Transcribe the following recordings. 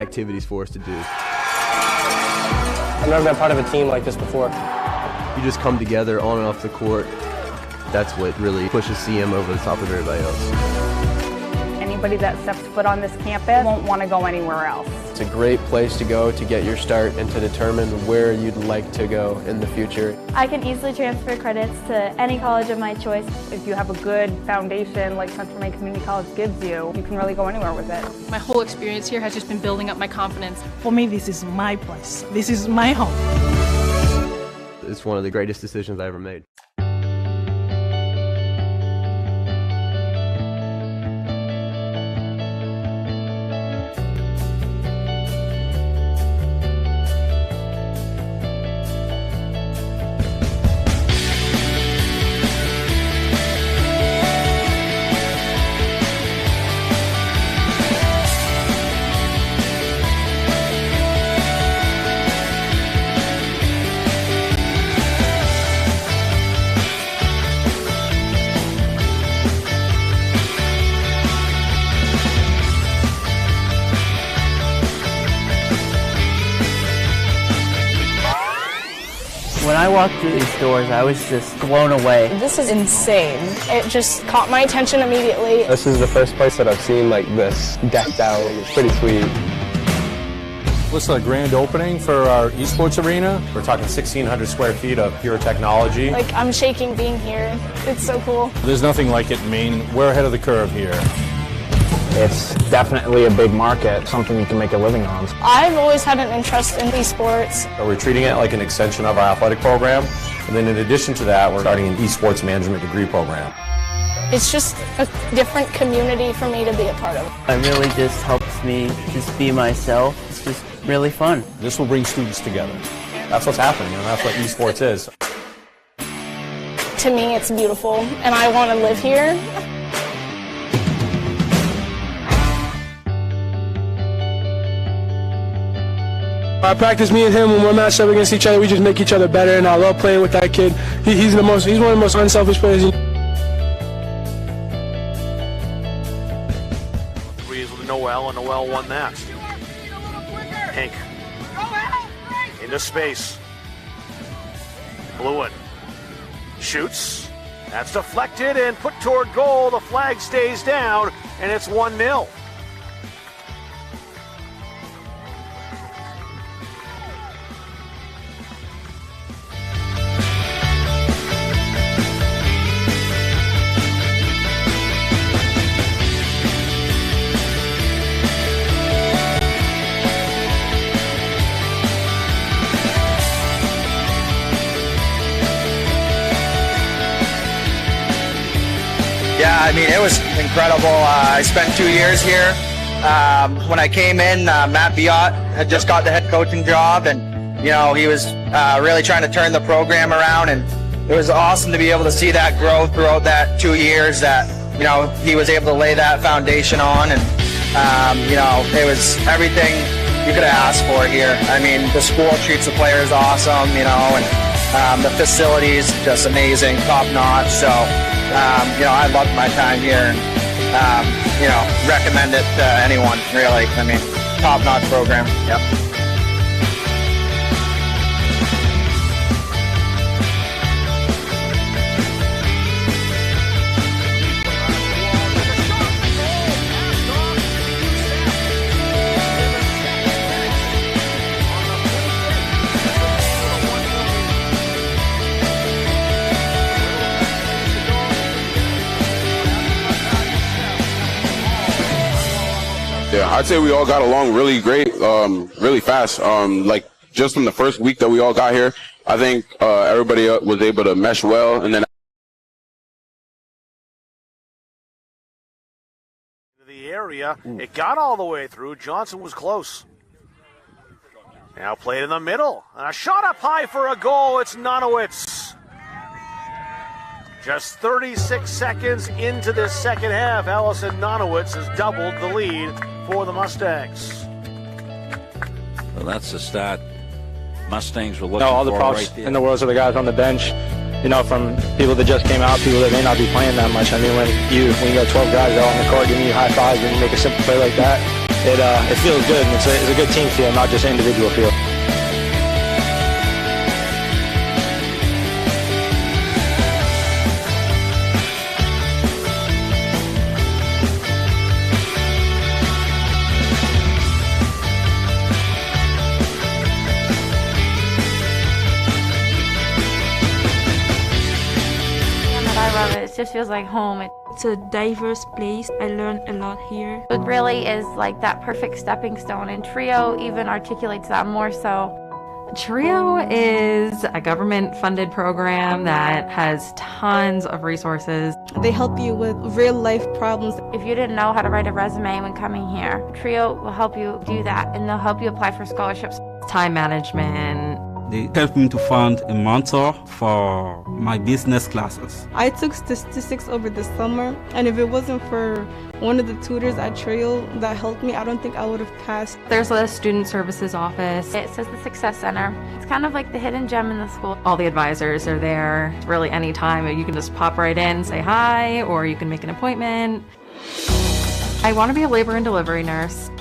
activities for us to do. I've never been part of a team like this before. You just come together on and off the court. That's what really pushes CM over the top of everybody else. Anybody that steps foot on this campus won't want to go anywhere else. It's a great place to go to get your start and to determine where you'd like to go in the future. I can easily transfer credits to any college of my choice. If you have a good foundation like Central Maine Community College gives you, you can really go anywhere with it. My whole experience here has just been building up my confidence. For me, this is my place. This is my home. It's one of the greatest decisions I ever made. When I walked through these doors, I was just blown away. This is insane. It just caught my attention immediately. This is the first place that I've seen like this decked out. It's pretty sweet. This is a grand opening for our esports arena. We're talking 1,600 square feet of pure technology. Like, I'm shaking being here. It's so cool. There's nothing like it in Maine. We're ahead of the curve here. It's definitely a big market, something you can make a living on. I've always had an interest in esports. So we're treating it like an extension of our athletic program. And then in addition to that, we're starting an esports management degree program. It's just a different community for me to be a part of. It really just helps me just be myself. It's just really fun. This will bring students together. That's what's happening, and that's what esports is. To me, it's beautiful, and I want to live here. I practice, me and him, when we're matched up against each other, we just make each other better, and I love playing with that kid. He's one of the most unselfish players. Threes with Noel, and Noel won that. Hank into space. Blewin shoots. That's deflected and put toward goal. The flag stays down, and it's 1-0. Yeah, I mean, it was incredible. I spent 2 years here. When I came in, Matt Biot had just got the head coaching job, and you know, he was really trying to turn the program around, and it was awesome to be able to see that growth throughout that 2 years that, you know, he was able to lay that foundation on, and you know, it was everything you could have asked for here. I mean, the school treats the players awesome, you know, and the facilities just amazing, top notch. So you know, I loved my time here, and you know, recommend it to anyone, really. I mean, top-notch program. Yep. Yeah, I'd say we all got along really great, really fast. Like just from the first week that we all got here, I think everybody was able to mesh well, and then the area, it got all the way through. Johnson was close. Now played in the middle, and a shot up high for a goal. It's Nonowitz. Just 36 seconds into this second half, Allison Nonowitz has doubled the lead for the Mustangs. Well, that's the start Mustangs were looking all the for props right there. in the world are the guys on the bench. You know, from people that just came out, people that may not be playing that much. I mean, when you got 12 guys out on the court giving you high fives and you make a simple play like that, it feels good, and it's a good team feel, not just an individual feel. I love it. It just feels like home. It's a diverse place. I learned a lot here. It really is like that perfect stepping stone, and TRIO even articulates that more so. TRIO is a government-funded program that has tons of resources. They help you with real-life problems. If you didn't know how to write a resume when coming here, TRIO will help you do that, and they'll help you apply for scholarships. Time management. They helped me to find a mentor for my business classes. I took statistics over the summer, and if it wasn't for one of the tutors at TRIO that helped me, I don't think I would have passed. There's a student services office. It says the Success Center. It's kind of like the hidden gem in the school. All the advisors are there. Really any time you can just pop right in, say hi, or you can make an appointment. I want to be a labor and delivery nurse.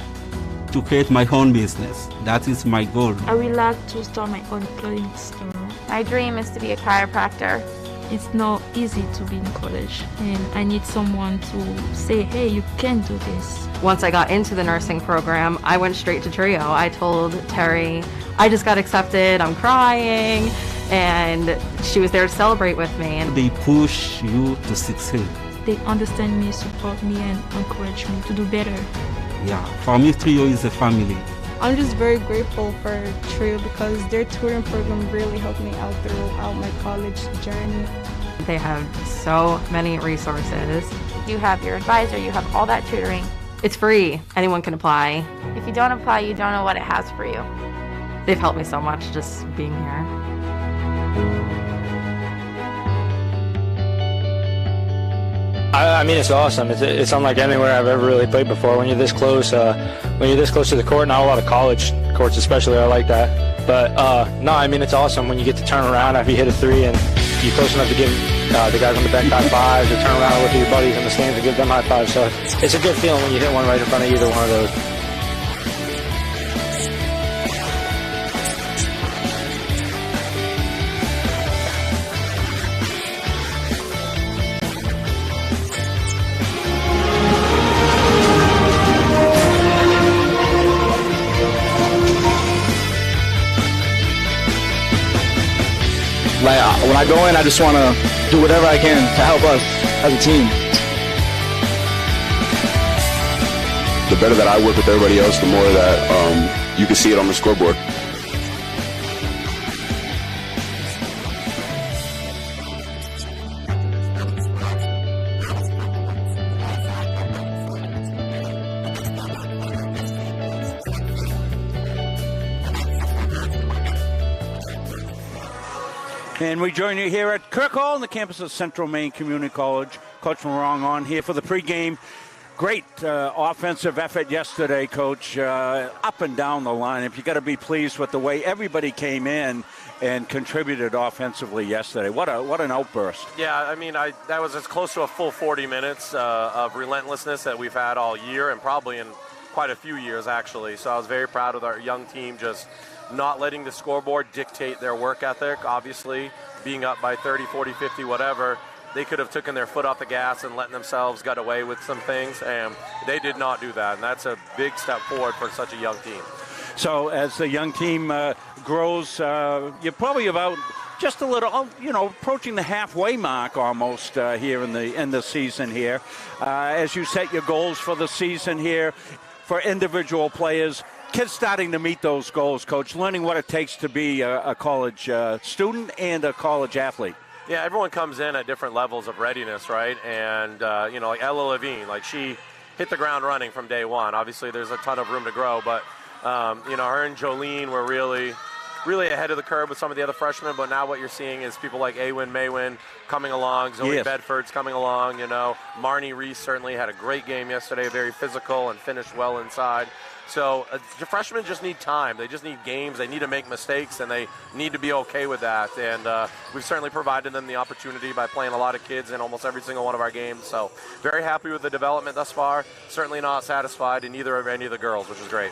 To create my own business. That is my goal. I would like to start my own clothing store. My dream is to be a chiropractor. It's not easy to be in college, and I need someone to say, hey, you can do this. Once I got into the nursing program, I went straight to TRIO. I told Terry, I just got accepted, I'm crying, and she was there to celebrate with me. They push you to succeed. They understand me, support me, and encourage me to do better. Yeah, for me, TRIO is a family. I'm just very grateful for TRIO because their tutoring program really helped me out throughout my college journey. They have so many resources. You have your advisor, you have all that tutoring. It's free. Anyone can apply. If you don't apply, you don't know what it has for you. They've helped me so much just being here. I mean, it's awesome. It's unlike anywhere I've ever really played before. When you're this close to the court, not a lot of college courts especially are like that. But no, I mean, it's awesome when you get to turn around after you hit a three and you're close enough to give the guys on the bench high fives, or turn around and look at your buddies in the stands and give them high fives. So it's a good feeling when you hit one right in front of either one of those. Like, when I go in, I just want to do whatever I can to help us as a team. The better that I work with everybody else, the more that you can see it on the scoreboard. And we join you here at Kirk Hall on the campus of Central Maine Community College. Coach Morong on here for the pregame. Great offensive effort yesterday, Coach. Up and down the lineup. You got to be pleased with the way everybody came in and contributed offensively yesterday. What an outburst. Yeah, I mean, that was as close to a full 40 minutes of relentlessness that we've had all year, and probably in quite a few years, actually. So I was very proud of our young team just not letting the scoreboard dictate their work ethic. Obviously, being up by 30, 40, 50, whatever, they could have taken their foot off the gas and letting themselves get away with some things, and they did not do that, and that's a big step forward for such a young team. So as the young team grows, you're probably about just a little, approaching the halfway mark almost here in the season here. As you set your goals for the season here, for individual players, kids starting to meet those goals, Coach, learning what it takes to be a college student and a college athlete. Yeah, everyone comes in at different levels of readiness, right? And, like Ella Levine, like she hit the ground running from day one. Obviously, there's a ton of room to grow, but, her and Jolene were really ahead of the curve with some of the other freshmen, but now what you're seeing is people like Awen Maywin coming along, Zoe Bedford's coming along, Marnie Reese certainly had a great game yesterday, very physical and finished well inside. So freshmen just need time. They just need games. They need to make mistakes, and they need to be okay with that. And we've certainly provided them the opportunity by playing a lot of kids in almost every single one of our games. So very happy with the development thus far. Certainly not satisfied in either of any of the girls, which is great.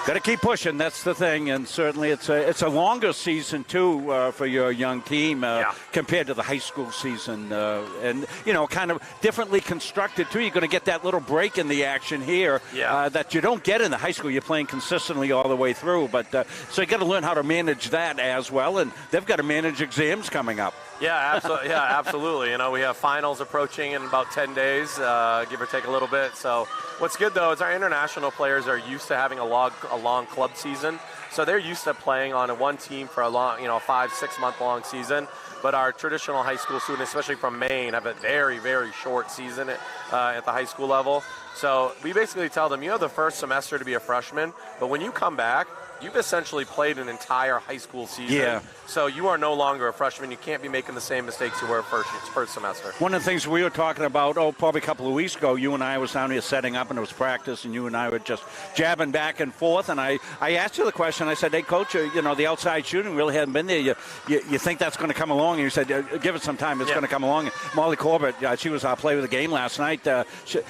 Got to keep pushing. That's the thing, and certainly it's a longer season too for your young team compared to the high school season, and kind of differently constructed too. You're going to get that little break in the action here that you don't get in the high school. You're playing consistently all the way through, but so you got to learn how to manage that as well, and they've got to manage exams coming up. Yeah, absolutely. Absolutely. We have finals approaching in about 10 days, give or take a little bit. So what's good, though, is our international players are used to having a long club season. So they're used to playing on one team for a long, 5-6 month long season. But our traditional high school students, especially from Maine, have a very, very short season at the high school level. So we basically tell them, you have the first semester to be a freshman, but when you come back, you've essentially played an entire high school season. Yeah. So you are no longer a freshman. You can't be making the same mistakes you were first semester. One of the things we were talking about, probably a couple of weeks ago, you and I was down here setting up, and it was practice, and you and I were just jabbing back and forth. And I asked you the question. I said, hey, Coach, the outside shooting really hasn't been there. You think that's going to come along? And you said, give it some time. It's going to come along. Molly Corbett, she was our player of the game last night.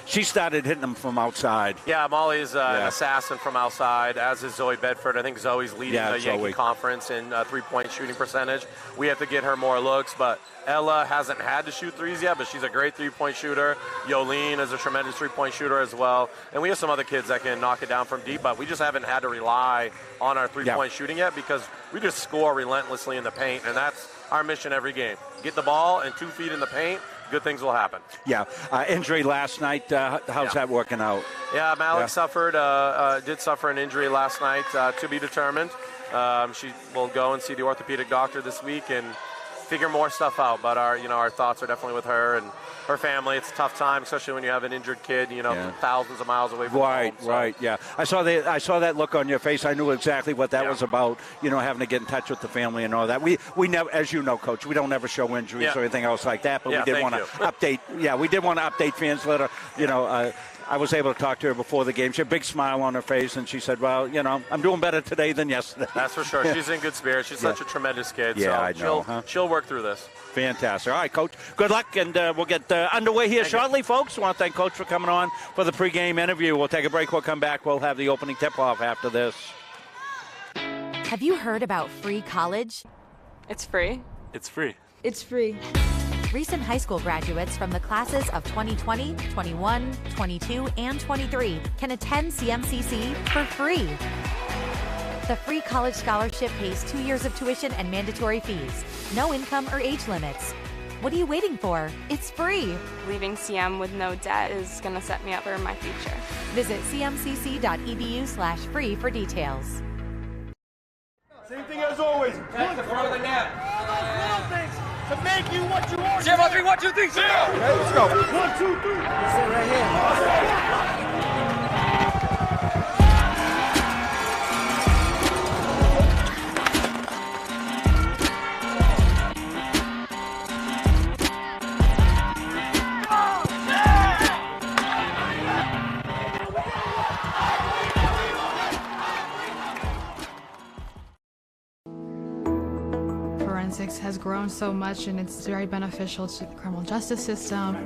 She started hitting them from outside. Yeah, Molly's an assassin from outside, as is Zoe Bedford. I think Zoe's leading the Yankee Conference in three-point shooting percentage. We have to get her more looks, but Ella hasn't had to shoot threes yet, but she's a great three-point shooter. Yolene is a tremendous three-point shooter as well. And we have some other kids that can knock it down from deep, but we just haven't had to rely on our three-point shooting yet because we just score relentlessly in the paint, and that's our mission every game. Get the ball and 2 feet in the paint, good things will happen. Yeah. Injury last night, how's that working out? Yeah, Malik did suffer an injury last night, to be determined. She will go and see the orthopedic doctor this week and figure more stuff out. But our thoughts are definitely with her and her family. It's a tough time, especially when you have an injured kid, thousands of miles away from home. Right, yeah. I saw that look on your face. I knew exactly what that was about, having to get in touch with the family and all that. We never, as you know, Coach, we don't ever show injuries or anything else like that, but we did want to update. Yeah, we did want to update fans. Let her, I was able to talk to her before the game. She had a big smile on her face, and she said, well, I'm doing better today than yesterday. That's for sure. She's in good spirits. She's such a tremendous kid. Yeah, so I know. She'll work through this. Fantastic. All right, Coach, good luck, and we'll get underway here shortly, folks. I want to thank Coach for coming on for the pregame interview. We'll take a break. We'll come back. We'll have the opening tip-off after this. Have you heard about free college? It's free. It's free. It's free. Recent high school graduates from the classes of 2020, 21, 22, and 23 can attend CMCC for free. The free college scholarship pays 2 years of tuition and mandatory fees. No income or age limits. What are you waiting for? It's free. Leaving CM with no debt is going to set me up for my future. Visit cmcc.edu/free for details. Same thing as always. That's the front of the net. Little things to make you what you are. 0, 3, 1, 2, 3, 0. Okay, let's go. 1, 2, 3. Sit right here. Forensics has grown so much, and it's very beneficial to the criminal justice system.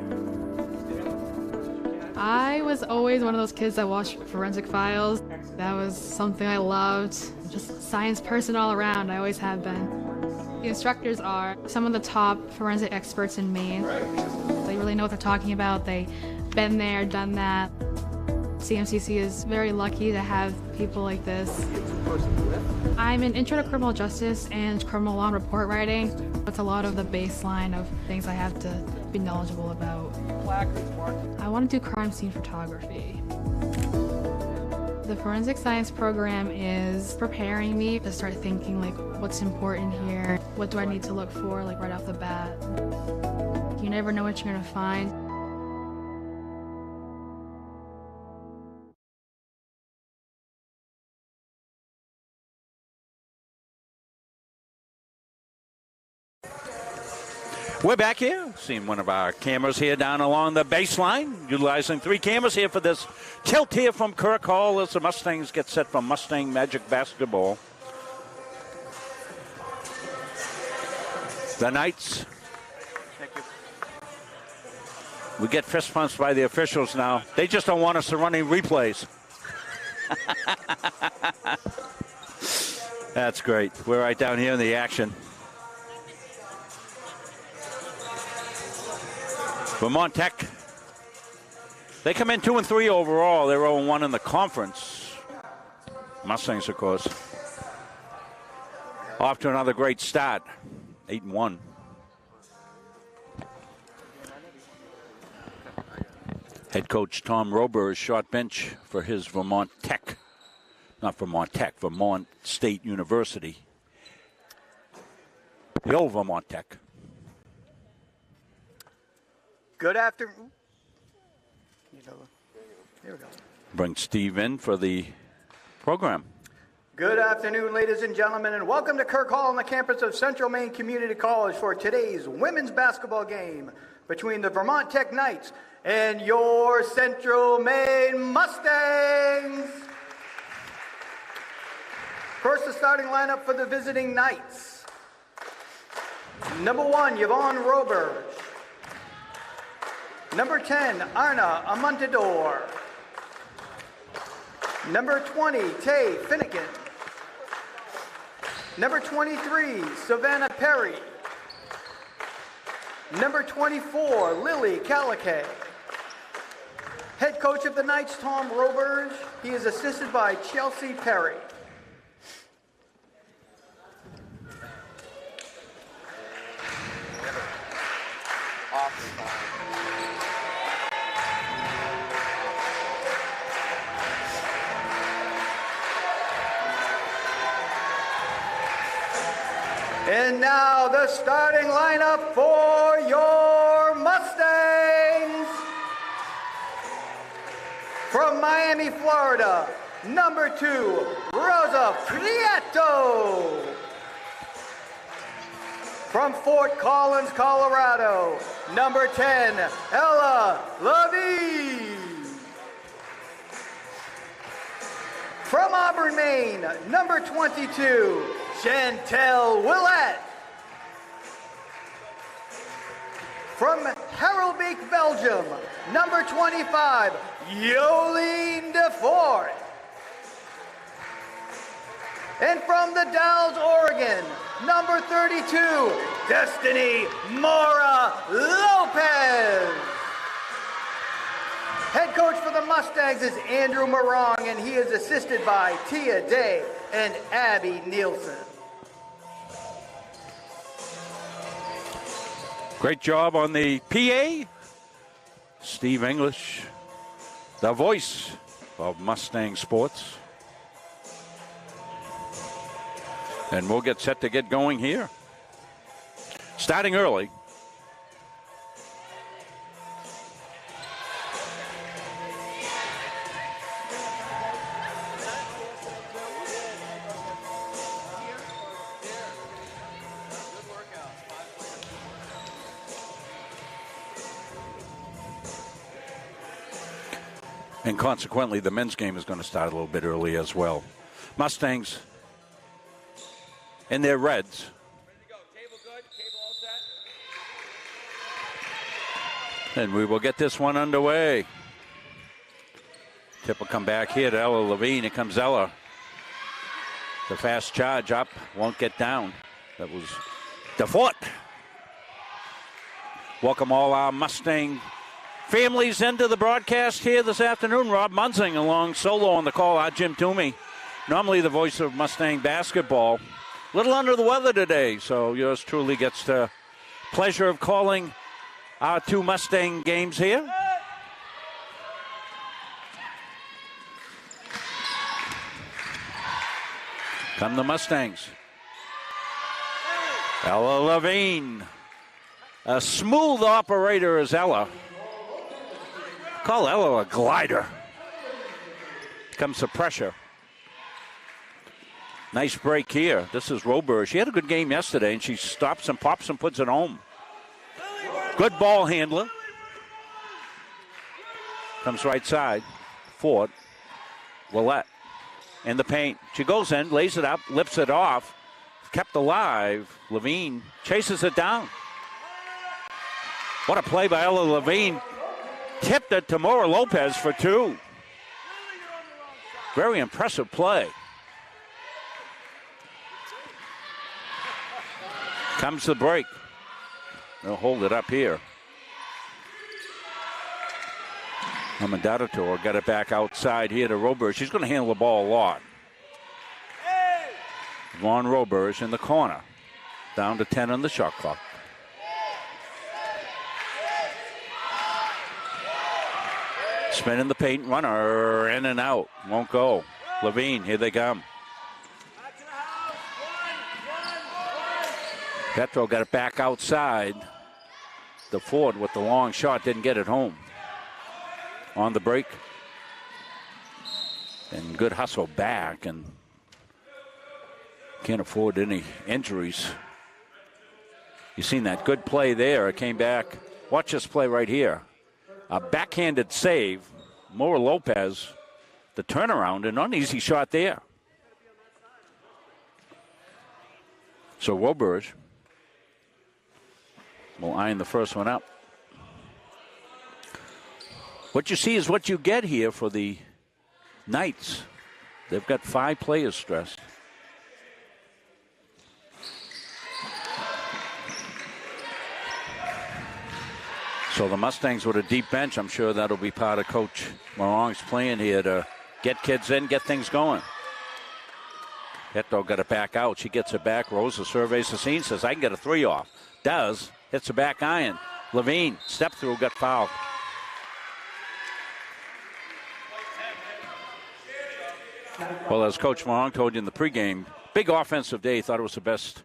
I was always one of those kids that watched Forensic Files. That was something I loved. Just a science person all around. I always have been. The instructors are some of the top forensic experts in Maine. They really know what they're talking about. They've been there, done that. CMCC is very lucky to have people like this. I'm an intro to criminal justice and criminal law and report writing. It's a lot of the baseline of things I have to be knowledgeable about. I want to do crime scene photography. The forensic science program is preparing me to start thinking like, what's important here? What do I need to look for like right off the bat? You never know what you're gonna find. We're back here, seeing one of our cameras here down along the baseline, utilizing 3 cameras here for this tilt here from Kirk Hall as the Mustangs get set for Mustang Magic Basketball. The Knights. Thank you. We get fist bumps by the officials now. They just don't want us to run any replays. That's great. We're right down here in the action. Vermont Tech. They come in 2-3 overall. They're 0-1 in the conference. Mustangs, of course, off to another great start. 8-1. Head coach Tom Rober is short bench for his Vermont Tech. Not Vermont Tech, Vermont State University. The old Vermont Tech. Good afternoon. Here we go. Bring Steve in for the program. Good afternoon, ladies and gentlemen, and welcome to Kirk Hall on the campus of Central Maine Community College for today's women's basketball game between the Vermont Tech Knights and your Central Maine Mustangs. First, the starting lineup for the visiting Knights. Number 1, Yvonne Roberge. Number 10, Arna Amontador. Number 20, Tay Finnegan. Number 23, Savannah Perry. Number 24, Lily Calicay. Head coach of the Knights, Tom Roberge. He is assisted by Chelsea Perry. And now the starting lineup for your Mustangs. From Miami, Florida, number 2, Rosa Prieto. From Fort Collins, Colorado, number 10, Ella Levine. From Auburn, Maine, number 22, Chantel Willett. From Harelbeek, Belgium, number 25, Jolene DeFort. And from the Dalles, Oregon, number 32, Destiny Mora Lopez. Head coach for the Mustangs is Andrew Morong, and he is assisted by Tia Day and Abby Nielsen. Great job on the PA. Steve English, the voice of Mustang Sports. And we'll get set to get going here. Starting early. And consequently, the men's game is going to start a little bit early as well. Mustangs in their reds. And we will get this one underway. Tip will come back here to Ella Levine. Here comes Ella. The fast charge up, won't get down. That was DeFort. Welcome all our Mustang families into the broadcast here this afternoon. Rob Munzing along solo on the call. Our Jim Toomey, normally the voice of Mustang basketball. A little under the weather today, so yours truly gets the pleasure of calling our 2 Mustang games here. Come the Mustangs. Ella Levine. A smooth operator is Ella. Call Ella a glider. Comes the pressure. Nice break here. This is Rober. She had a good game yesterday, and she stops and pops and puts it home. Good ball handler. Comes right side. Ford. Willette in the paint. She goes in, lays it up, lifts it off. Kept alive. Levine chases it down. What a play by Ella Levine. Tipped it to Maura Lopez for 2. Very impressive play. Comes the break. They'll hold it up here. Amadator got it back outside here to Roberge. She's going to handle the ball a lot. Vaughn Roberge in the corner. Down to 10 on the shot clock. Spinning the paint, runner in and out. Won't go. Levine, here they come. Petro got it back outside. The Ford with the long shot didn't get it home. On the break. And good hustle back, and can't afford any injuries. You seen that good play there. It came back. Watch this play right here. A backhanded save. Maura Lopez, the turnaround, and an easy shot there. So Roberge will iron the first one up. What you see is what you get here for the Knights. They've got 5 players stressed. So the Mustangs with a deep bench, I'm sure that'll be part of Coach Morong's plan here to get kids in, get things going. Petro got it back out. She gets it back. Rosa surveys the scene, says, I can get a 3 off. Does. Hits a back iron. Levine, step through, got fouled. Well, as Coach Morong told you in the pregame, big offensive day. Thought it was the best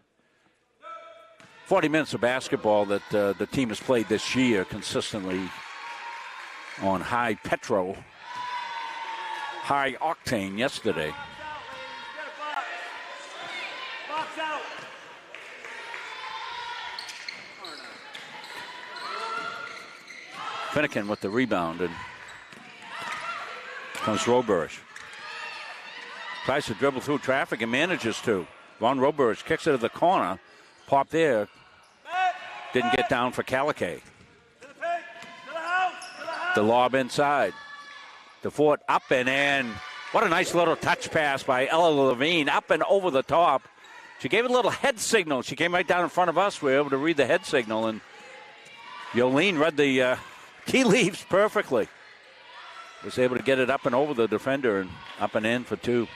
40 minutes of basketball that the team has played this year consistently on high petrol, high octane yesterday. Finnegan with the rebound, and comes Roberge. Tries to dribble through traffic and manages to. Von Roberge kicks it to the corner. Pop there. Didn't get down for Caliquet. The lob inside. The Fort up and in. What a nice little touch pass by Ella Levine. Up and over the top. She gave it a little head signal. She came right down in front of us. We were able to read the head signal. And Yolene read the tea leaves perfectly. Was able to get it up and over the defender and up and in for 2.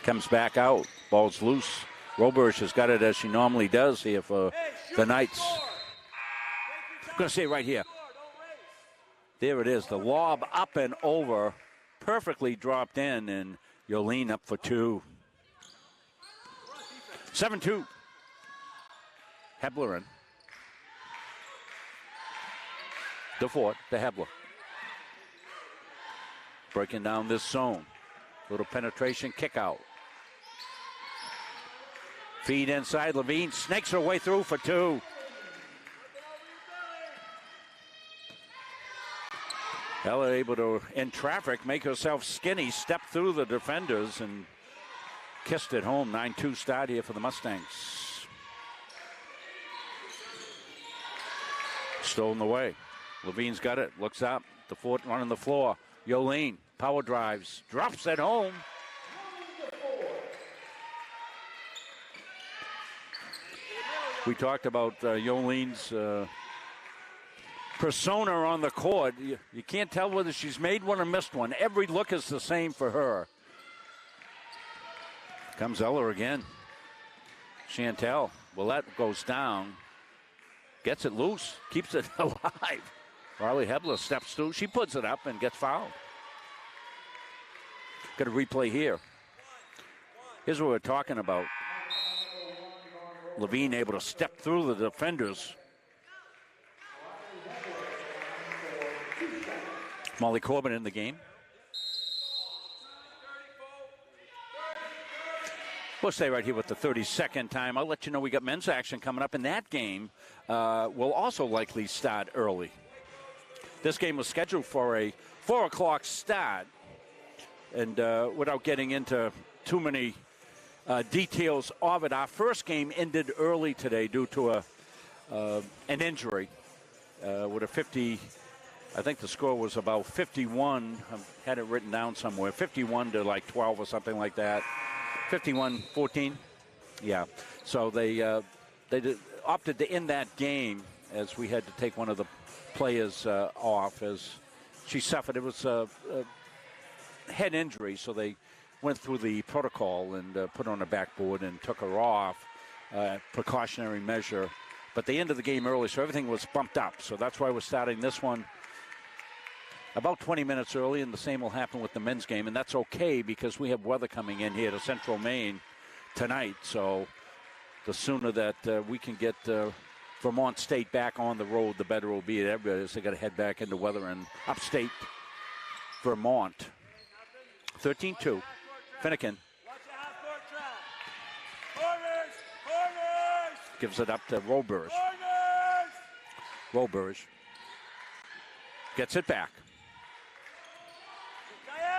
Comes back out. Ball's loose. Roberge has got it as she normally does here for the Knights. I'm going to say right here. There it is. The lob up and over. Perfectly dropped in, and Yolene up for 2. 7-2. Hebler in. DeFort to Hebler. Breaking down this zone. Little penetration kick out. Feed inside. Levine snakes her way through for 2. Ella able to, in traffic, make herself skinny, step through the defenders, and kissed it home. 9-2 start here for the Mustangs. Stolen away. Levine's got it. Looks up. The Fort running the floor. Yolene, power drives. Drops it home. We talked about Yolene's persona on the court. You can't tell whether she's made one or missed one. Every look is the same for her. Comes Ella again. Chantel. Willette goes down. Gets it loose. Keeps it alive. Riley Hebler steps through. She puts it up and gets fouled. Got a replay here. Here's what we're talking about. Levine able to step through the defenders. Molly Corbin in the game. We'll stay right here with the 32nd time. I'll let you know we got men's action coming up, and that game will also likely start early. This game was scheduled for a 4 o'clock start, and without getting into too many details of it, our first game ended early today due to an injury with a 50. I think the score was about 51. I had it written down somewhere, 51 to like 12 or something like that. 51-14. Yeah. So they opted to end that game as we had to take one of the players off as she suffered. It was a head injury, so they went through the protocol and put her on a backboard and took her off, precautionary measure. But they ended the game early, so everything was bumped up. So that's why we're starting this one about 20 minutes early, and the same will happen with the men's game. And that's okay because we have weather coming in here to Central Maine tonight. So the sooner that we can get Vermont State back on the road, the better it will be. Everybody, they got to head back into weather in upstate Vermont. 13-2. Finnegan gives it up to Roberge. Roberge gets it back.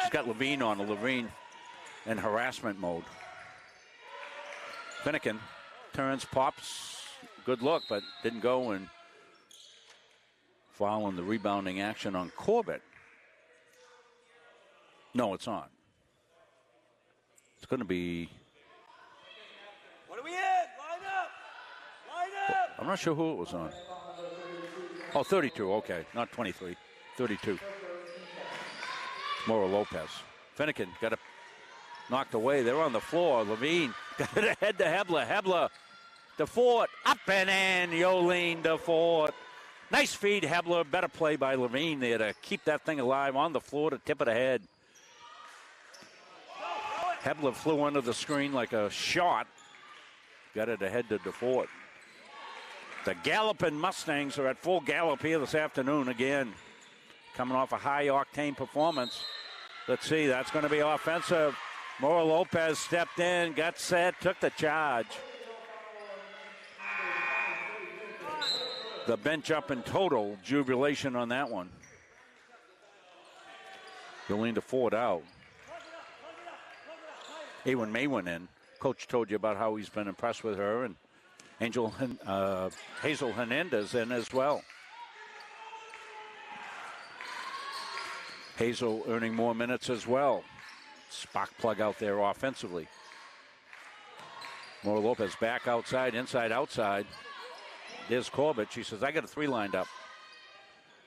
She's got Levine on. Levine in harassment mode. Finnegan turns, pops. Good look, but didn't go, and following the rebounding action on Corbett. No, it's on. It's going to be. What are we in? Line up! Line up! I'm not sure who it was on. Oh, 32. Okay, not 23. 32. Mora Lopez. Finnegan got it knocked away. They're on the floor. Levine got it ahead to Hebler. Hebler, DeFort, up and in. Yolene DeFort. Nice feed, Hebler. Better play by Levine there to keep that thing alive on the floor to tip it ahead. Hebler flew under the screen like a shot. Got it ahead to DeFort. The Galloping Mustangs are at full gallop here this afternoon again. Coming off a high-octane performance. Let's see, that's going to be offensive. Mora Lopez stepped in, got set, took the charge. The bench up in total jubilation on that one. Yolene DeFord out. Awen Maywin in. Coach told you about how he's been impressed with her, and Hazel Hernandez in as well. Hazel earning more minutes as well. Spark plug out there offensively. Mora Lopez back outside, inside, outside. There's Corbett. She says, I got a three lined up.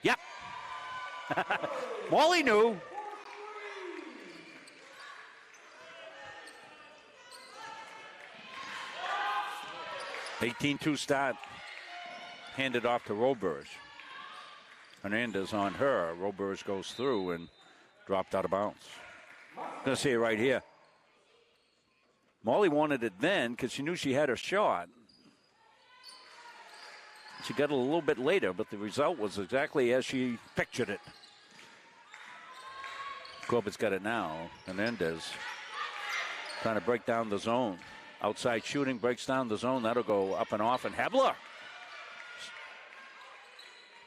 Yep. Molly knew. (18-2) start. Handed off to Roberge. Hernandez on her. Roberge goes through and dropped out of bounds. Going to see it right here. Molly wanted it then because she knew she had her shot. She got it a little bit later, but the result was exactly as she pictured it. Corbett's got it now. Hernandez trying to break down the zone. Outside shooting breaks down the zone. That'll go up and off. And Hebler.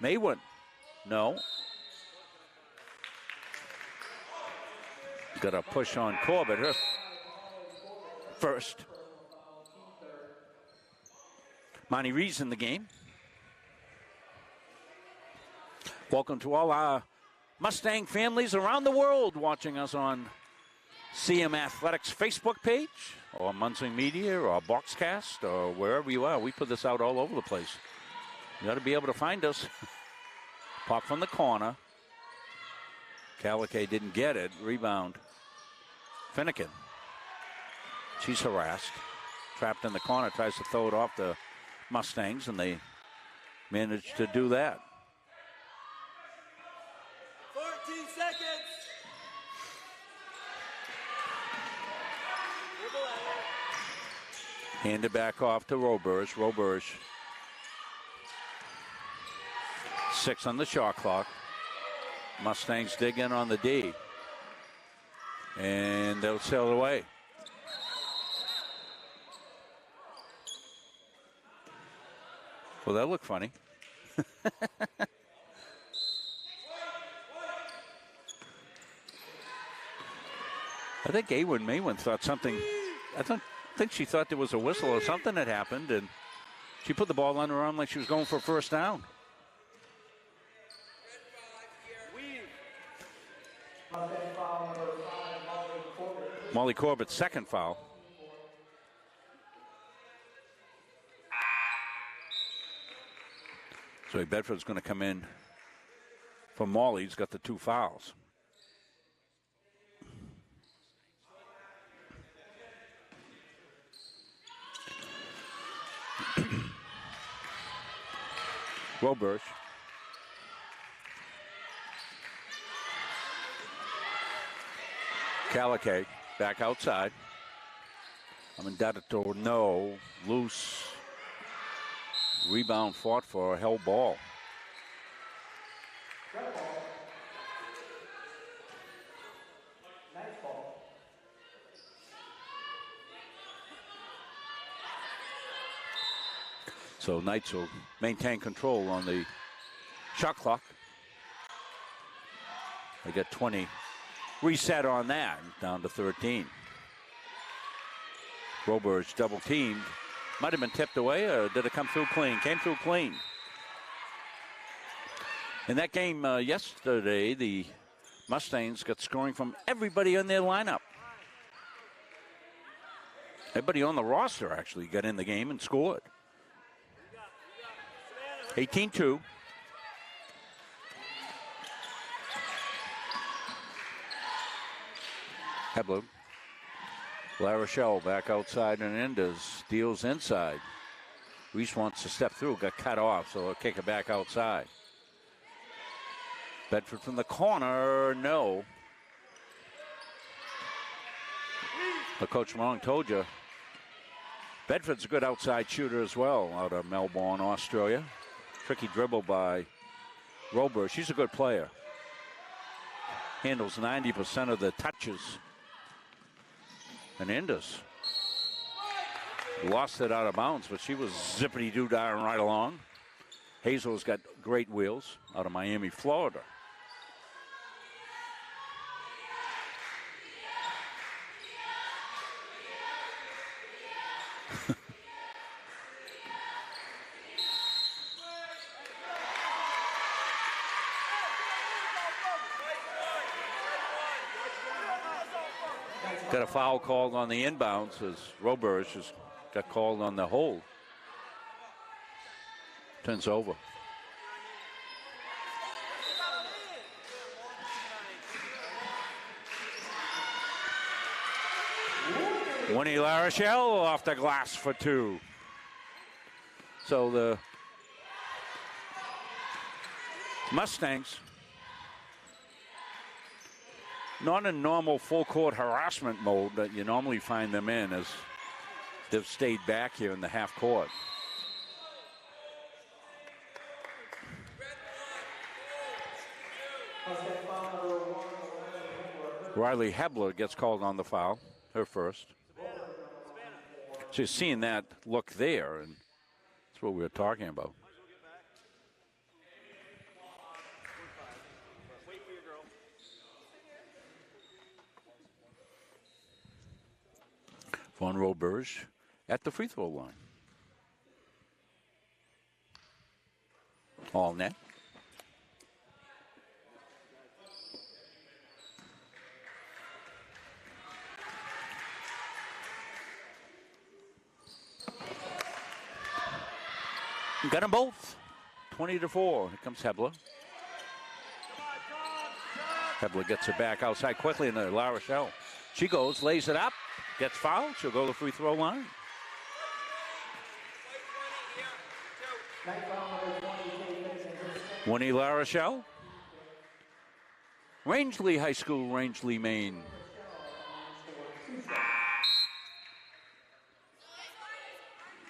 Maywin. No. Got a push on Corbett. Her first. Monty Reed's in the game. Welcome to all our Mustang families around the world watching us on CM Athletics Facebook page or Munson Media or Boxcast or wherever you are. We put this out all over the place. You got to be able to find us. Pop from the corner. Caliquet didn't get it. Rebound. Finnegan. She's harassed. Trapped in the corner. Tries to throw it off the Mustangs, and they managed to do that. 14 seconds. Handed back off to Roberge. Roberge. 6 on the shot clock. Mustangs dig in on the D. And they'll sail away. Well, that looked funny. I think Maywin thought something. I think she thought there was a whistle or something that happened, and she put the ball on her arm like she was going for a first down. Molly Corbett's second foul. So Bedford's going to come in for Molly. He's got the 2 fouls. Roberge. Caliquet back outside. Amendato, no. Loose. Rebound fought for a held ball. So Knights will maintain control on the shot clock. They get 20 reset on that, down to 13. Roberge double teamed. Might have been tipped away, or did it come through clean? Came through clean. In that game yesterday, the Mustangs got scoring from everybody in their lineup. Everybody on the roster actually got in the game and scored. 18-2. Hebler. La Rochelle back outside and Enders deals inside. Reese wants to step through, got cut off, so he'll kick it back outside. Bedford from the corner, no. But Coach Long told you, Bedford's a good outside shooter as well out of Melbourne, Australia. Tricky dribble by Roberge. She's a good player. Handles 90% of the touches. And Enders lost it out of bounds, but she was zippity-doo-dah right along. Hazel's got great wheels out of Miami, Florida. Got a foul called on the inbounds as Roberge has got called on the hold. Turns over. Winnie La Rochelle off the glass for 2. So the Mustangs, not in normal full court harassment mode that you normally find them in, as they've stayed back here in the half court. Riley Hebler gets called on the foul, her first. She's seeing that look there, and that's what we were talking about. Von Roberge at the free throw line. All net. Got them both. 20-4. Here comes Hebler. Hebler gets it back outside quickly into La Rochelle. She goes, lays it up, gets fouled. She'll go to the free throw line. Winnie La Rochelle. Rangeley High School, Rangeley, Maine.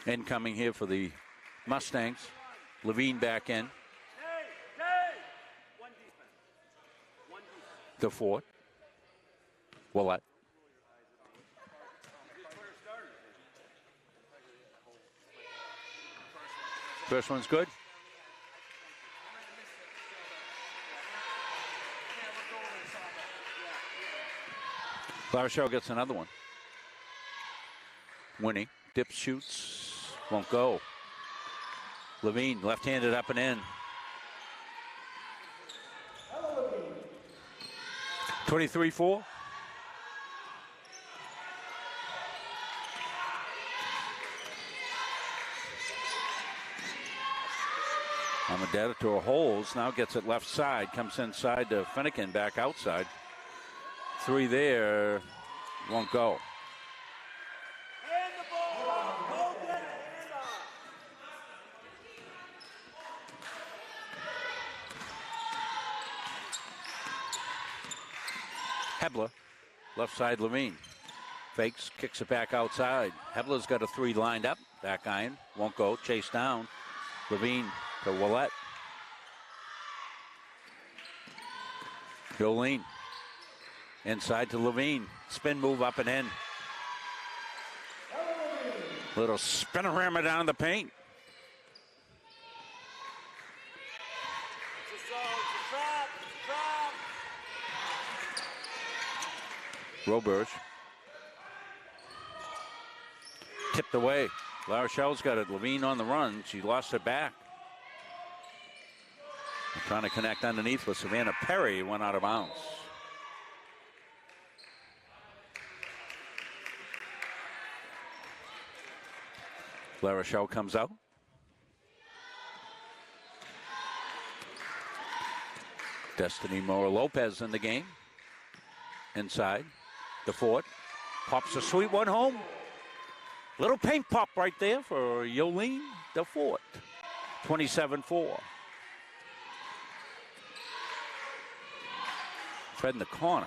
Incoming here for the Mustangs. Levine back in. The fourth. Willett. First one's good. La Rochelle gets another one. Winnie, dips, shoots, won't go. Levine, left-handed up and in. 23-4. Amadetto holds, now gets it left side, comes inside to Finnegan, back outside. Three there, won't go. Hebler, left side Levine. Fakes, kicks it back outside. Hebler's got a three lined up. Back iron, won't go. Chase down. Levine to Willett. Jolene. Inside to Levine. Spin move up and in. Little spinorama down the paint. Roberge. Tipped away. La Rochelle's got it. Levine on the run. She lost it back. Trying to connect underneath with Savannah Perry. Went out of bounds. La Rochelle comes out. Destiny Mora-Lopez in the game. Inside. DeFort pops a sweet one home. Little paint pop right there for Yolene DeFort. 27-4. Fred in the corner.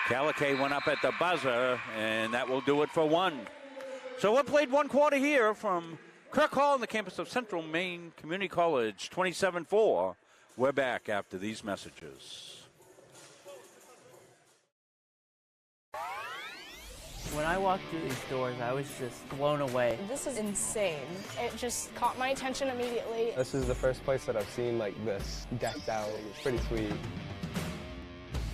Caliquet went up at the buzzer, and that will do it for one. So we played one quarter here from Kirk Hall on the campus of Central Maine Community College. 27-4. We're back after these messages. When I walked through these doors, I was just blown away. This is insane. It just caught my attention immediately. This is the first place that I've seen like this decked out. It's pretty sweet.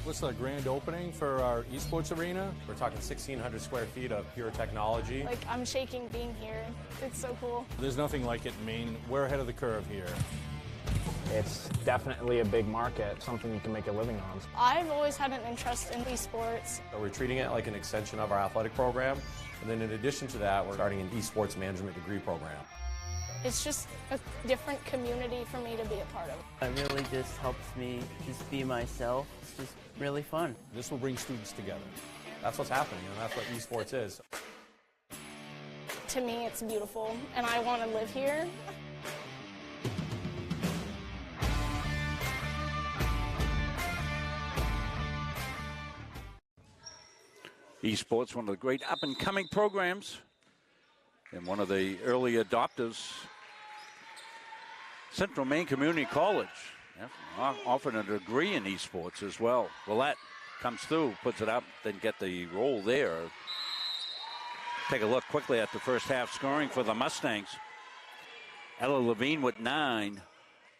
What's the grand opening for our esports arena? We're talking 1,600 square feet of pure technology. Like, I'm shaking being here. It's so cool. There's nothing like it in Maine. We're ahead of the curve here. It's definitely a big market, something you can make a living on. I've always had an interest in esports. So we're treating it like an extension of our athletic program. And then in addition to that, we're starting an esports management degree program. It's just a different community for me to be a part of. It really just helps me just be myself. It's just really fun. This will bring students together. That's what's happening, and that's what esports is. To me, it's beautiful, and I want to live here. Esports, one of the great up-and-coming programs, and one of the early adopters. Central Maine Community College offering a degree in esports as well. Willett comes through, puts it up, then get the roll there. Take a look quickly at the first half scoring for the Mustangs. Ella Levine with 9.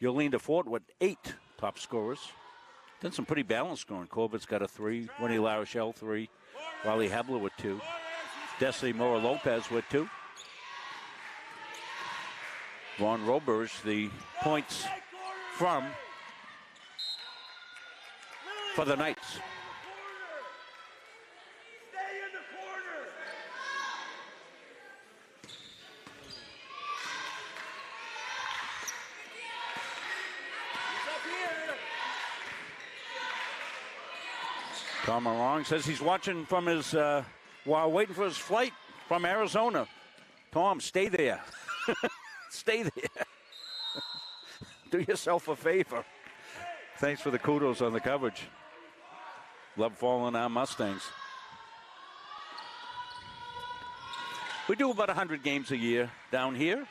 Yolene DeFort with 8 top scorers. Done some pretty balanced scoring. Corbett's got a 3. Winnie La Rochelle 3. Riley Hebler with 2. Destiny Mora-Lopez with 2. Vaughn Roberge, the points for the Knights. Tom Arong says he's watching from his, while waiting for his flight from Arizona. Tom, stay there. Stay there. Do yourself a favor. Thanks for the kudos on the coverage. Love following our Mustangs. We do about 100 games a year down here.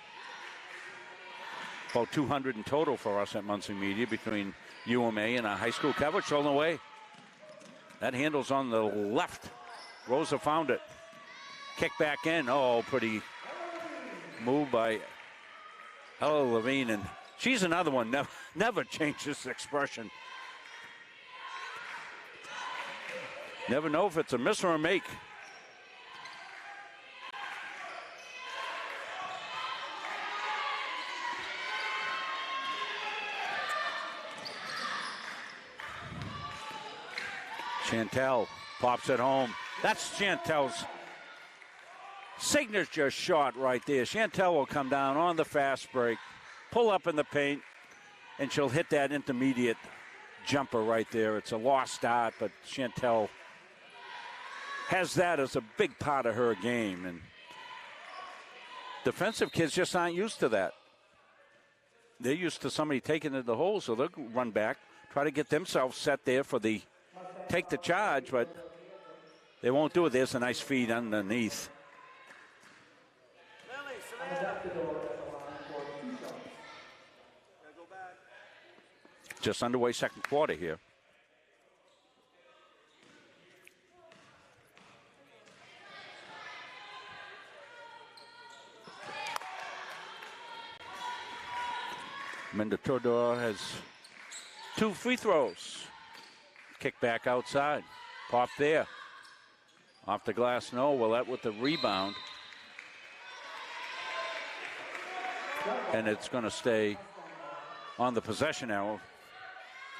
About 200 in total for us at Muncie Media between UMA and our high school coverage. Thrown away. That handle's on the left. Rosa found it. Kick back in. Oh, pretty move by Ella Levine, and she's another one, never changes expression. Never know if it's a miss or a make. Chantel pops it home. That's Chantel's signature shot right there. Chantel will come down on the fast break, pull up in the paint, and she'll hit that intermediate jumper right there. It's a lost start, but Chantel has that as a big part of her game. And defensive kids just aren't used to that. They're used to somebody taking it to the hole, so they'll run back, try to get themselves set there for the take the charge, but they won't do it. There's a nice feed underneath. Just underway second quarter here. Mendotador has 2 free throws. Kick back outside. Pop there. Off the glass, no. Willette with the rebound. And it's going to stay on the possession arrow.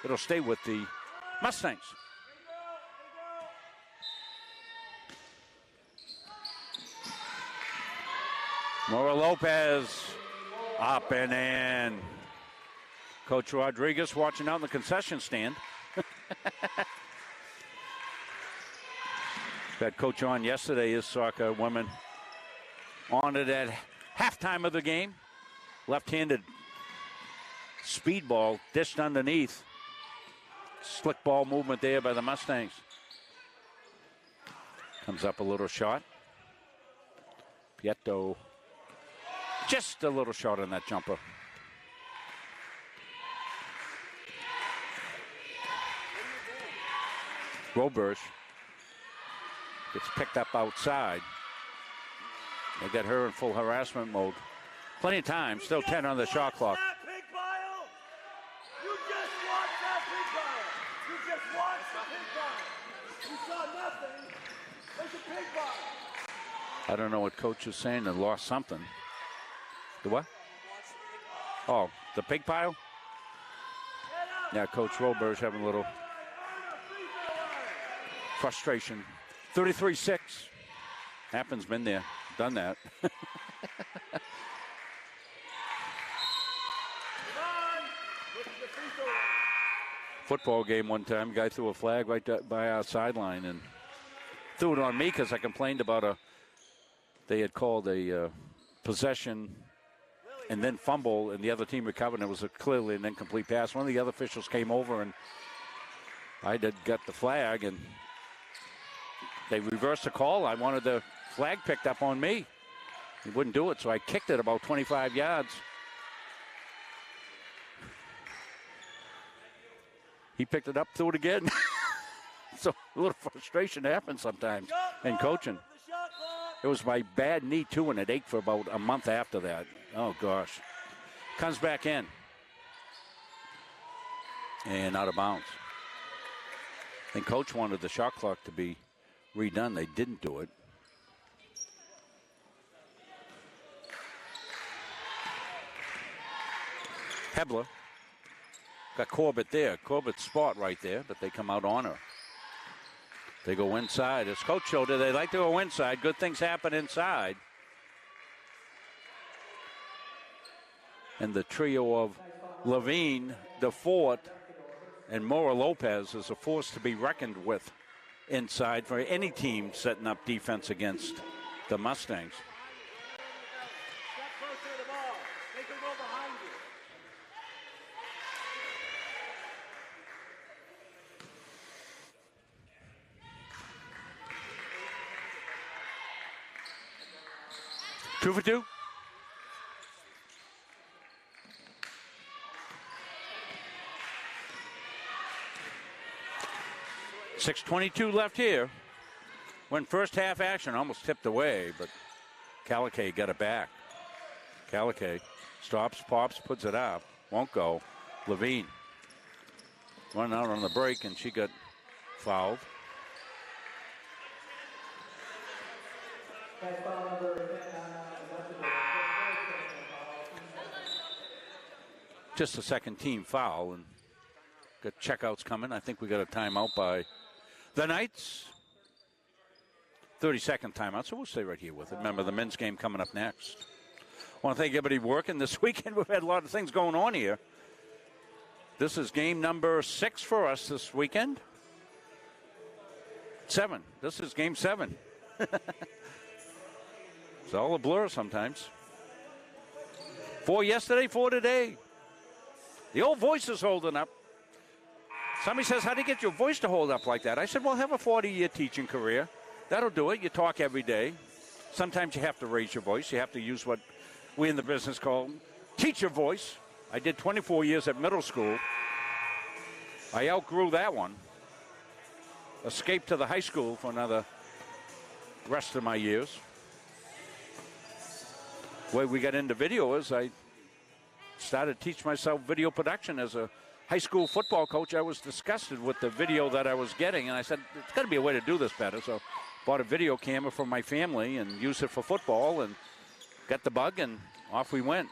It'll stay with the Mustangs. Mora Lopez up and in. Coach Rodriguez watching out in the concession stand. Had Coach on yesterday, his soccer women on it at halftime of the game. Left-handed speedball dished underneath. Slick ball movement there by the Mustangs. Comes up a little shot. Pietro just a little short on that jumper. Roberge gets picked up outside. They got her in full harassment mode. Plenty of time, still 10 on the shot clock. Pig pile. You just watched that pig pile. You just watched the pig pile. You saw nothing. There's a pig pile. I don't know what coach is saying. They lost something. The what? Oh, the pig pile? Yeah, Coach Roberge having a little frustration. 33-6. Happens, been there, done that. Football game one time, guy threw a flag right by our sideline and threw it on me because I complained about they had called a possession and then fumble, and the other team recovered, and it was clearly an incomplete pass. One of the other officials came over, and I got the flag, and they reversed the call. I wanted the flag picked up on me. He wouldn't do it, so I kicked it about 25 yards. He picked it up, threw it again. So a little frustration happens sometimes in coaching. It was my bad knee, too, and it ached for about a month after that. Oh, gosh. Comes back in. And out of bounds. I think Coach wanted the shot clock to be redone. They didn't do it. Hebler. Got Corbett there. Corbett's spot right there, but they come out on her. They go inside. As Coach showed her, they like to go inside. Good things happen inside. And the trio of Levine, DeFort, and Mora Lopez is a force to be reckoned with inside for any team setting up defense against the Mustangs. Step closer to the ball. Make her go behind you. Two for two. .6:22 left here. When first half action almost tipped away, but Calicay got it back. Calicay stops, pops, puts it up. Won't go. Levine running out on the break, and she got fouled. Just a second team foul, and got checkouts coming. I think we got a timeout by the Knights. 30-second timeout, so we'll stay right here with it. Remember, the men's game coming up next. I want to thank everybody working this weekend. We've had a lot of things going on here. This is game number 6 for us this weekend. 7. This is game 7. It's all a blur sometimes. 4 yesterday, 4 today. The old voice is holding up. Somebody says, how do you get your voice to hold up like that? I said, well, have a 40-year teaching career. That'll do it. You talk every day. Sometimes you have to raise your voice. You have to use what we in the business call teacher voice. I did 24 years at middle school. I outgrew that one. Escaped to the high school for another rest of my years. The way we got into video is I started to teach myself video production as a high school football coach. I was disgusted with the video that I was getting, and I said, there's got to be a way to do this better. So bought a video camera from my family and used it for football and got the bug, and off we went.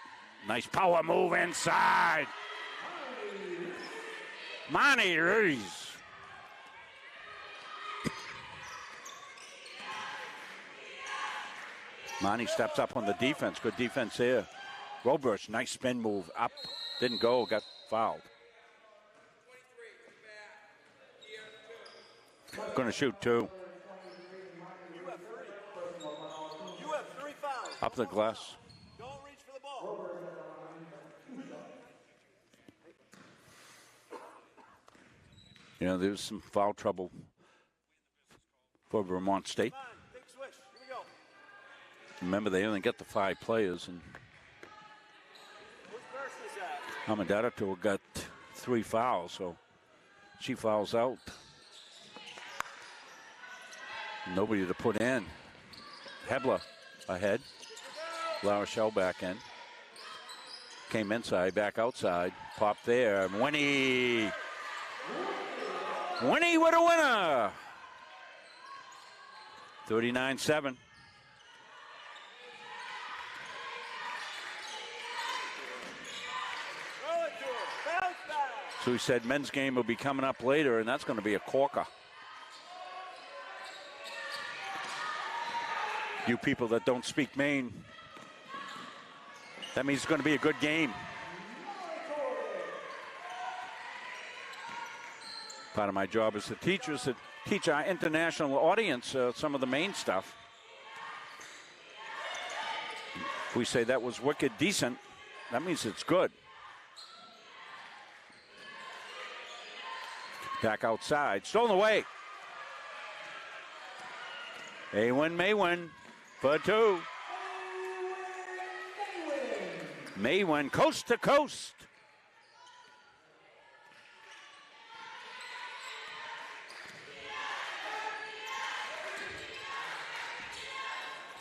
Nice power move inside. Monty Rees. Monty steps up on the defense. Good defense here. Roberts, nice spin move up. Didn't go, got fouled. Going to shoot 2. You have 3 fouls. Up the glass. Don't reach for the ball. You know, there's some foul trouble for Vermont State. Come on, big switch. Here we go. Remember, they only get the 5 players, and Whose verse is that? Hamadadato got 3 fouls, so she fouls out. Nobody to put in. Hebler ahead. La Rochelle back in. Came inside, back outside. Pop there. Winnie with a winner. 39-7. So he said men's game will be coming up later, and that's going to be a corker. You people that don't speak Maine, that means it's going to be a good game. Part of my job as a teacher is to teach our international audience some of the Maine stuff. If we say that was wicked decent, that means it's good. Back outside, stolen away. Maywin for 2. Maywin coast to coast.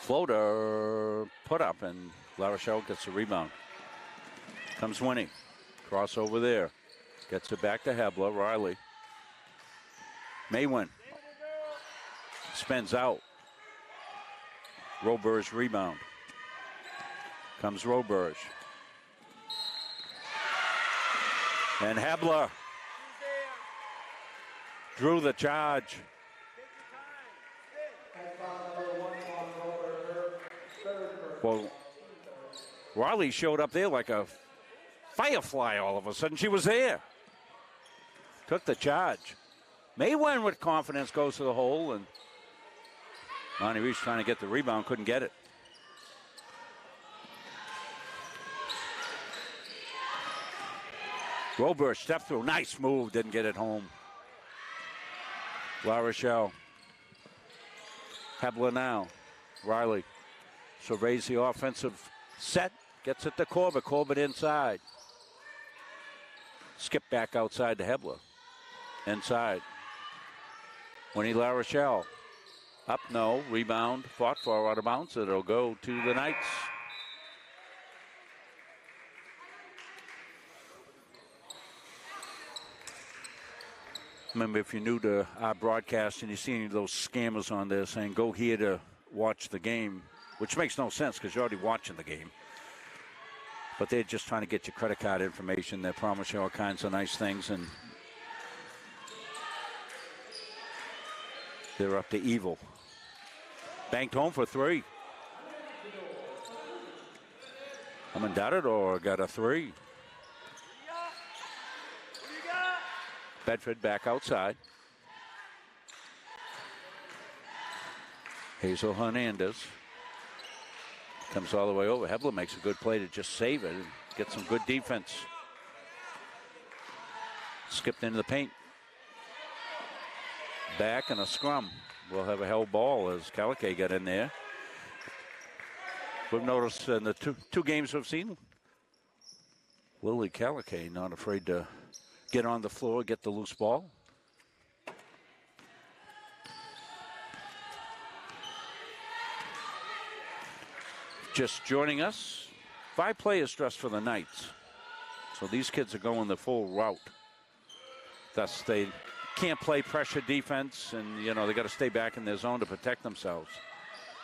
Floater put up, and La Rochelle gets the rebound. Comes Winnie. Crossover there. Gets it back to Hebler. Riley. Maywin. Spins out. Roberge rebound. Comes Roberge. And Hebler drew the charge. Well, Riley showed up there like a firefly all of a sudden. She was there. Took the charge. Maywin with confidence goes to the hole, and Monty Reese trying to get the rebound, couldn't get it. Roberge stepped through, nice move, didn't get it home. La Rochelle. Hebler now. Riley surveys the offensive set, gets it to Corbett. Corbett inside. Skip back outside to Hebler. Inside. Winnie La Rochelle. Up, no. Rebound. Fought for out of bounds. It'll go to the Knights. Remember, if you're new to our broadcast and you see any of those scammers on there saying, go here to watch the game, which makes no sense because you're already watching the game. But they're just trying to get your credit card information. They promise you all kinds of nice things, and they're up to evil. Banked home for 3. Amendatador got a 3. Bedford back outside. Hazel Hernandez comes all the way over. Hebler makes a good play to just save it and get some good defense. Skipped into the paint. Back and a scrum. We'll have a held ball as Calicay got in there. We've noticed in the two games we've seen, Lily Calicay not afraid to get on the floor, get the loose ball. Just joining us, 5 players dressed for the Knights. So these kids are going the full route. Thus, they can't play pressure defense, and, you know, they got to stay back in their zone to protect themselves.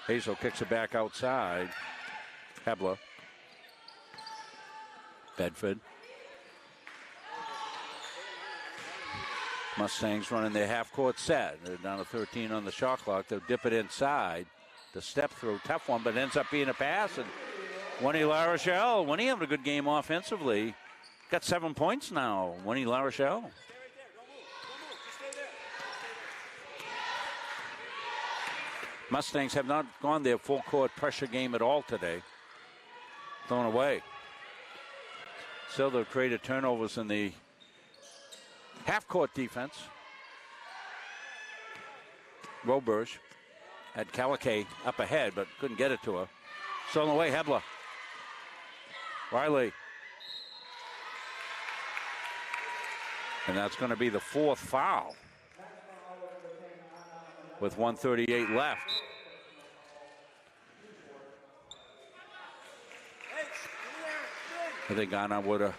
Hazel kicks it back outside. Hebler. Bedford. Mustangs running their half-court set. They're down to 13 on the shot clock. They'll dip it inside. The step through, tough one, but ends up being a pass. And Winnie La Rochelle, Winnie having a good game offensively. Got 7 points now, Winnie La Rochelle. Mustangs have not gone their full-court pressure game at all today. Thrown away. Still, they've created turnovers in the half-court defense. Roberge had Calicay up ahead, but couldn't get it to her. Stolen away, Hebler. Riley. And that's going to be the 4th foul with 1:38 left. I think Anna would have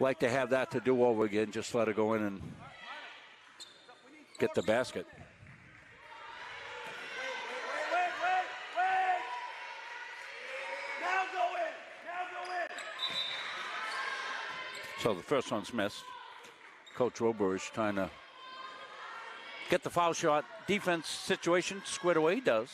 liked to have that to do over again. Just let her go in and get the basket. So the first one's missed. Coach Roberge trying to get the foul shot. Defense situation squared away. He does.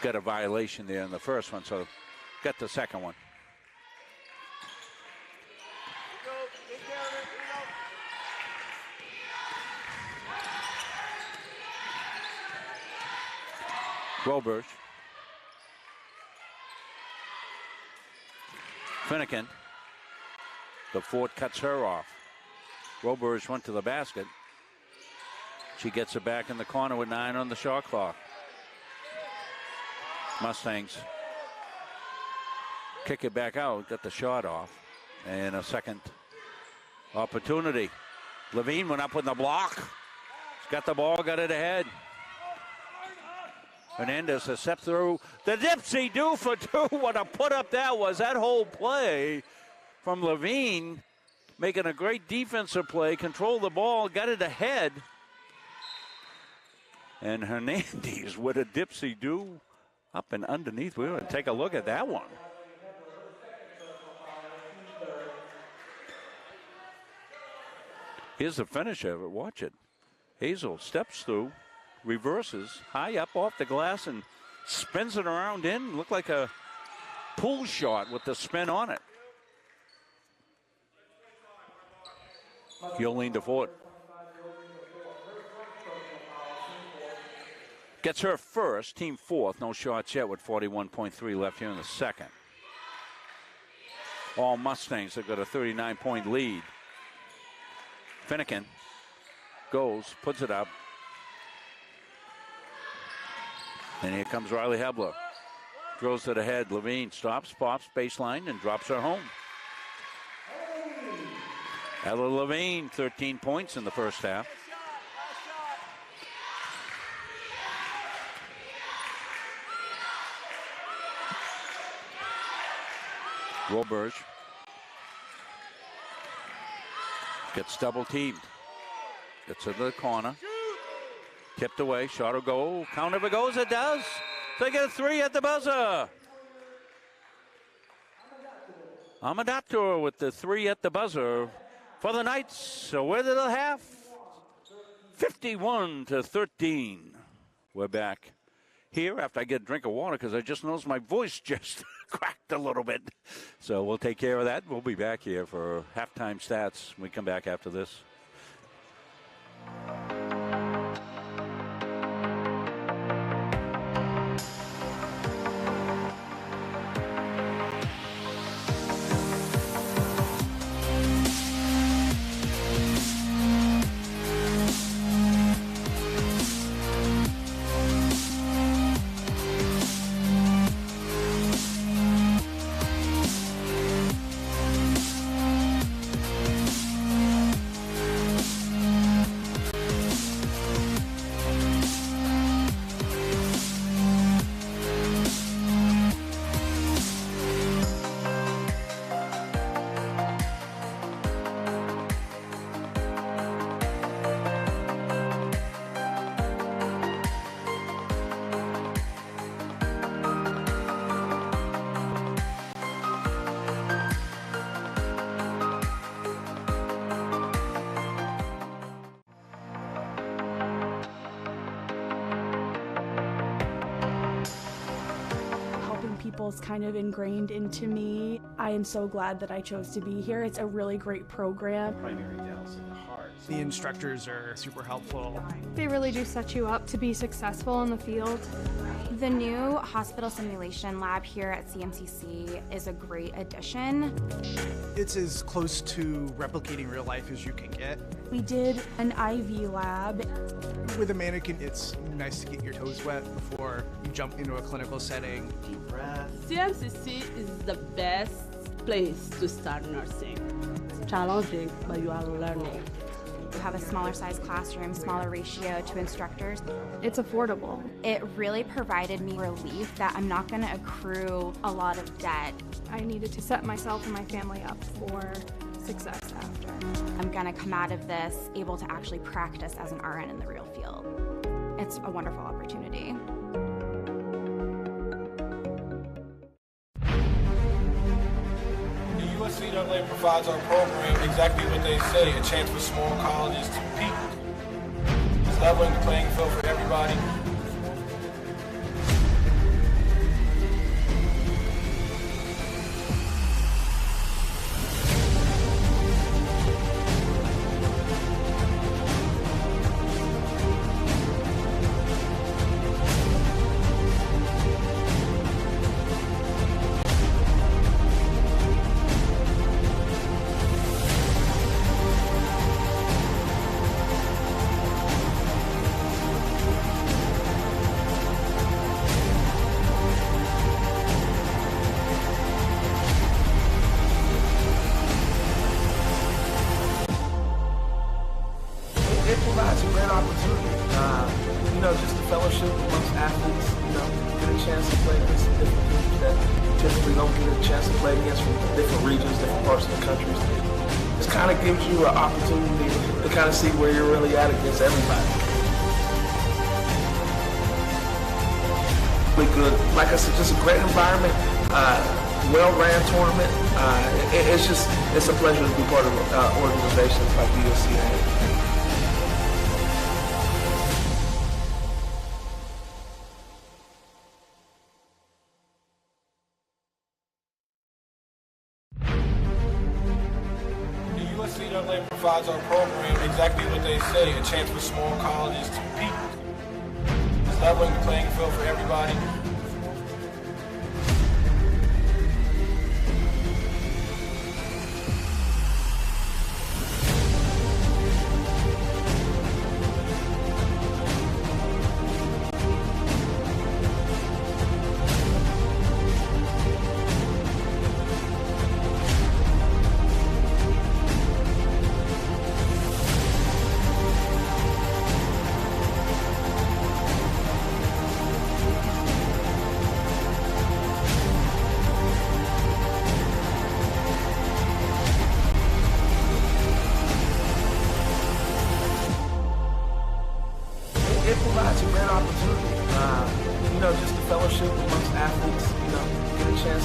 Got a violation there in the first one, so got the second one. Roberge. Finnegan. The Ford cuts her off. Roberge went to the basket. She gets it back in the corner with 9 on the shot clock. Mustangs kick it back out, got the shot off. And a second opportunity. Levine went up with the block. He's got the ball, got it ahead. Hernandez has stepped through the dipsy-do for 2. What a put-up that was. That whole play from Levine, making a great defensive play, control the ball, got it ahead. And Hernandez with a dipsy-do up and underneath. We're going to take a look at that one. Here's the finish of it. Watch it. Hazel steps through, reverses, high up off the glass, and spins it around in. Looked like a pull shot with the spin on it. Yolene DeFort gets her first, team 4th. No shots yet with 41.3 left here in the second. All Mustangs have got a 39-point lead. Finnegan goes, puts it up. And here comes Riley Hebler. Throws it ahead. Levine stops, pops, baseline, and drops her home. Ella Levine, 13 points in the first half. Wilburge gets double teamed. Gets into the corner. Tipped away. Shot will go. Count if it goes. It does. They get a 3 at the buzzer. Amadatur with the 3 at the buzzer for the Knights. So where did it half? 51-13. We're back here after I get a drink of water because I just noticed my voice just cracked a little bit. So we'll take care of that. We'll be back here for halftime stats when we come back after this. Is kind of ingrained into me. I am so glad that I chose to be here. It's a really great program. Primary dental in the heart. The instructors are super helpful. They really do set you up to be successful in the field. The new hospital simulation lab here at CMCC is a great addition. It's as close to replicating real life as you can get. We did an IV lab. With a mannequin, it's nice to get your toes wet before you jump into a clinical setting. Deep breath. CMCC is the best place to start nursing. It's challenging, but you are learning. You have a smaller size classroom, smaller ratio to instructors. It's affordable. It really provided me relief that I'm not going to accrue a lot of debt. I needed to set myself and my family up for success after. I'm going to come out of this able to actually practice as an RN in the real field. It's a wonderful opportunity. NCAA provides our program exactly what they say, a chance for small colleges to compete. It's leveling the playing field for everybody. It provides a great opportunity, just the fellowship amongst athletes, get a chance to play against some different teams that typically don't get a chance to play against from different regions, different parts of the country. This kind of gives you an opportunity to kind of see where you're really at against everybody. Really good, like I said, just a great environment, well-ran tournament. It's a pleasure to be part of organizations like VSU. NCAA provides our program exactly what they say, a chance for small colleges to compete. It's leveling the playing field for everybody.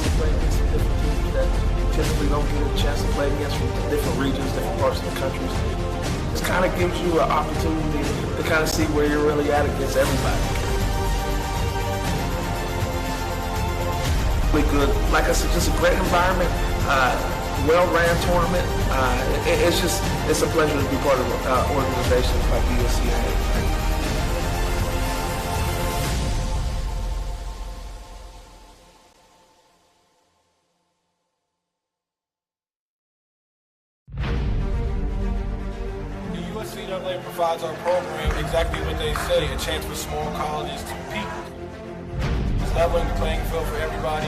to play against different teams that typically don't get a chance to play against from different regions, different parts of the country. This kind of gives you an opportunity to kind of see where you're really at against everybody. Good. Like I said, just a great environment, well-ran tournament. It's a pleasure to be part of organizations like VSU. NCAA provides our program exactly what they say, a chance for small colleges to compete. It's leveling the playing field for everybody.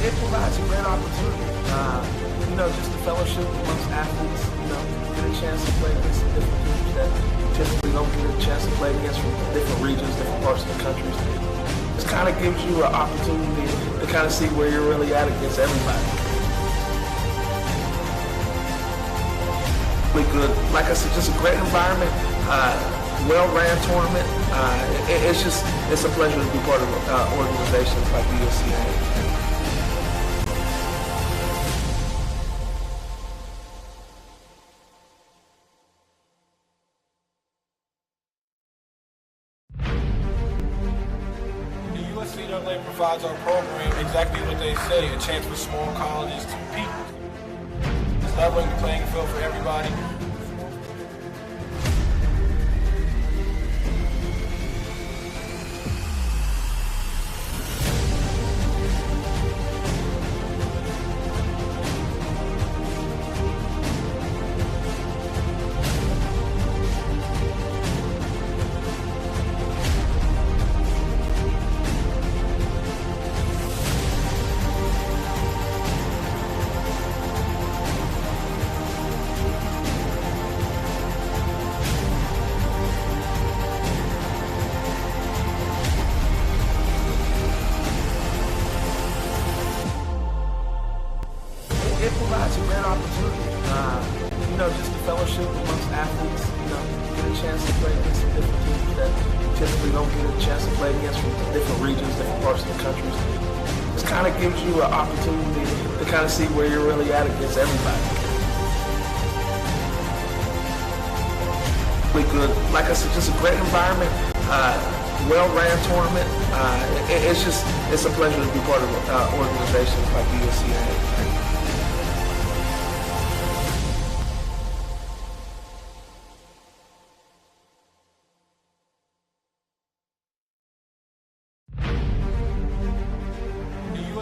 It provides a great opportunity, just the fellowship amongst athletes, get a chance to play against different teams that typically don't get a chance to play against from different regions, different parts of the country. This kind of gives you an opportunity to kind of see where you're really at against everybody. Good. Like I said, just a great environment, well-ran tournament. It's a pleasure to be part of organizations like VSU. NCAA provides our program exactly what they say, a chance for small colleges to compete. It's leveling the playing field for everybody. It provides a great opportunity, just the fellowship amongst athletes, get a chance to play against different teams that typically don't get a chance to play against from different regions, different parts of the country. This kind of gives you an opportunity to kind of see where you're really at against everybody. Good. Like I said, just a great environment, well-ran tournament. It's a pleasure to be part of organizations like VSU.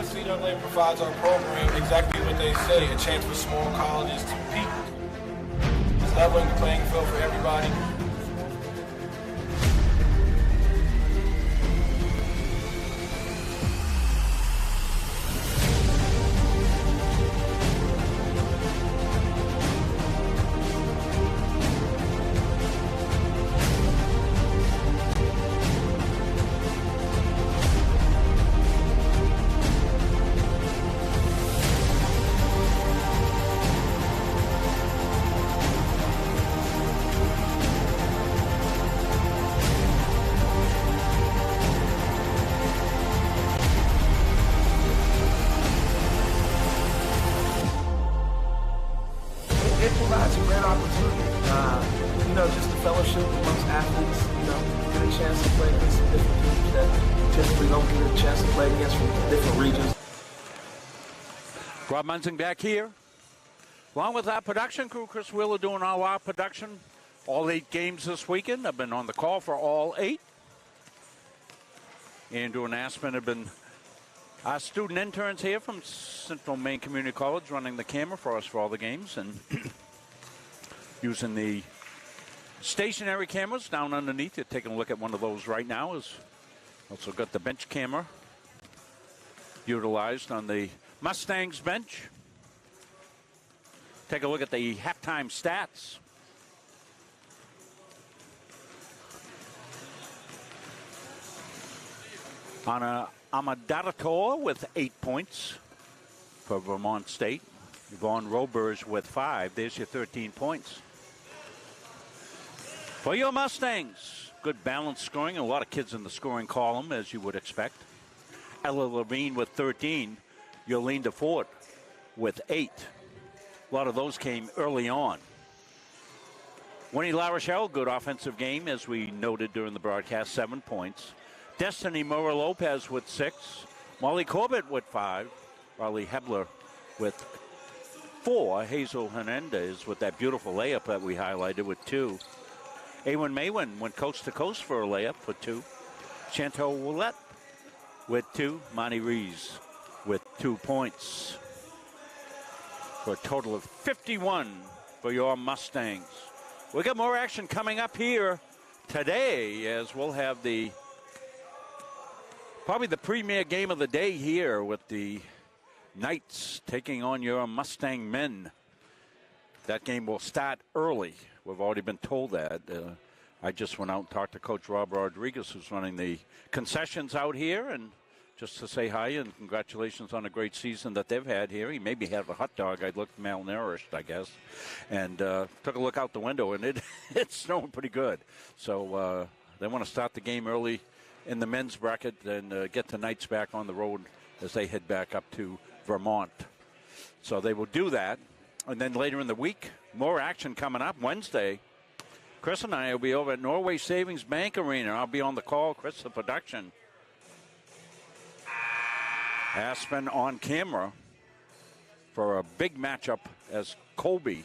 NCAA provides our program exactly what they say, a chance for small colleges to compete. It's leveling the playing field for everybody. It provides a great opportunity, just the fellowship amongst athletes, get a chance to play against different teams that typically don't get a chance to play against from different regions. Rob Munsing back here. Along with our production crew, Chris Wheeler doing all our production. All 8 games this weekend. I've been on the call for all 8. Andrew and Aspen have been Our student interns here from Central Maine Community College running the camera for us for all the games and using the stationary cameras down underneath. You're taking a look at one of those right now. Is also got the bench camera utilized on the Mustangs bench. Take a look at the halftime stats. Anna Amadadator with 8 points for Vermont State. Yvonne Roberge with 5. There's your 13 points. For your Mustangs, good balanced scoring. A lot of kids in the scoring column, as you would expect. Ella Levine with 13. Yolene DeFort with 8. A lot of those came early on. Winnie La Rochelle, good offensive game, as we noted during the broadcast, 7 points. Destiny Mora Lopez with 6. Molly Corbett with 5. Riley Hebler with 4. Hazel Hernandez with that beautiful layup that we highlighted with 2. Awen Maywin went coast to coast for a layup for 2. Chantel Willette with 2. Monty Rees with 2 points. For a total of 51 for your Mustangs. We got more action coming up here today, as we'll have probably the premier game of the day here with the Knights taking on your Mustang men. That game will start early. We've already been told that. I just went out and talked to Coach Rob Rodriguez, who's running the concessions out here, and just to say hi and congratulations on a great season that they've had here. He maybe had a hot dog. I looked malnourished, I guess, and took a look out the window, and it's snowing pretty good. So they want to start the game early in the men's bracket and get the Knights back on the road as they head back up to Vermont. So they will do that. And then later in the week, more action coming up Wednesday. Chris and I will be over at Norway Savings Bank Arena. I'll be on the call, Chris, the production. Aspen on camera for a big matchup as Colby,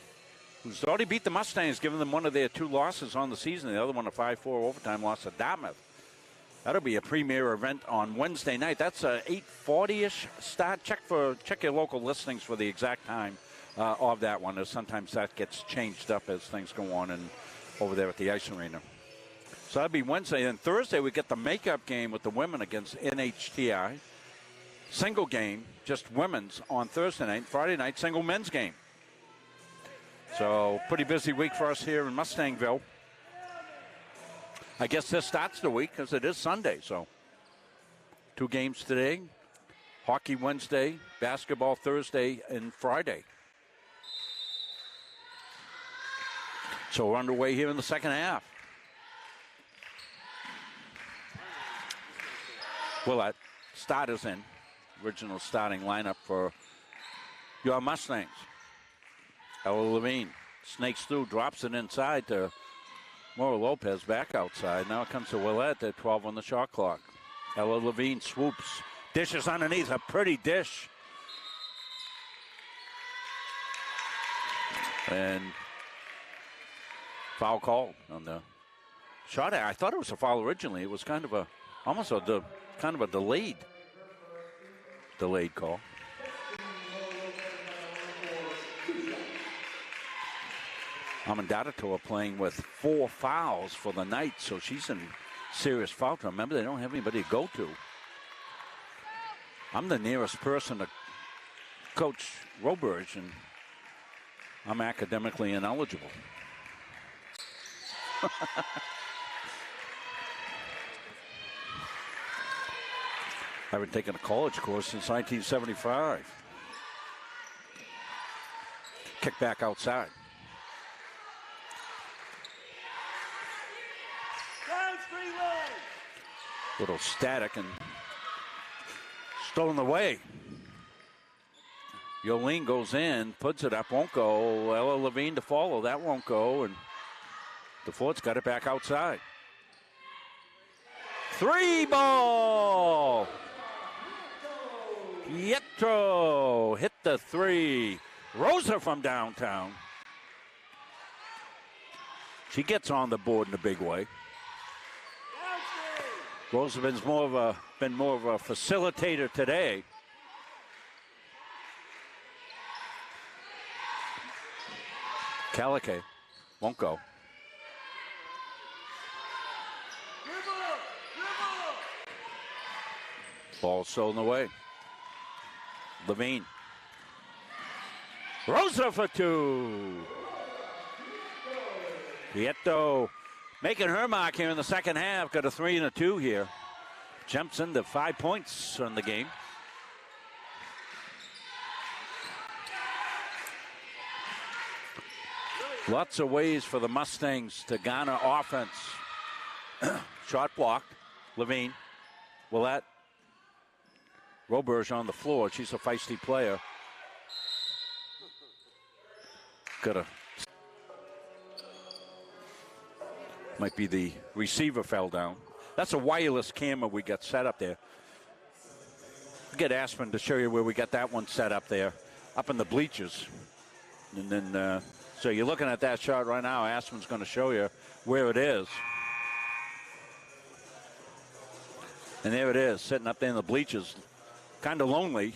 who's already beat the Mustangs, giving them one of their 2 losses on the season. The other one, a 5-4 overtime loss to Dartmouth. That'll be a premier event on Wednesday night. That's a 8:40-ish start. Check your local listings for the exact time of that one, as sometimes that gets changed up as things go on and over there at the ice arena. So that'll be Wednesday. And Thursday we get the makeup game with the women against NHTI. Single game, just women's on Thursday night. Friday night, single men's game. So pretty busy week for us here in Mustangville. I guess this starts the week because it is Sunday. So 2 games today. Hockey Wednesday, basketball Thursday, and Friday. So we're underway here in the second half. Willette, starters in. Original starting lineup for your Mustangs. Ella Levine snakes through, drops it inside to Mora Lopez back outside. Now it comes to Willette at 12 on the shot clock. Ella Levine swoops, dishes underneath, a pretty dish. And foul called on the shot. I thought it was a foul originally. It was kind of almost a delayed call. Amadadator playing with 4 fouls for the Knights, so she's in serious foul trouble. Remember, they don't have anybody to go to. I'm the nearest person to Coach Roberge, and I'm academically ineligible. I haven't taken a college course since 1975. Kick back outside. Little static and stolen away. Yolene goes in, puts it up, won't go. Ella Levine to follow, that won't go. And DeFort's got it back outside. 3 ball. Pietro hit the 3. Rosa from downtown. She gets on the board in a big way. Rosa been more of a facilitator today. Calique won't go. Ball stolen away. Levine. Rosa for two. Prieto making her mark here in the second half. Got a 3 and a 2 here. Jumps into 5 points on the game. Lots of ways for the Mustangs to garner offense. Shot blocked. Levine. Willette. Roberge on the floor. She's a feisty player. Might be the receiver fell down. That's a wireless camera we got set up there. We'll get Aspen to show you where we got that one set up there, up in the bleachers. And then, so you're looking at that shot right now. Aspen's going to show you where it is. And there it is, sitting up there in the bleachers. Kind of lonely.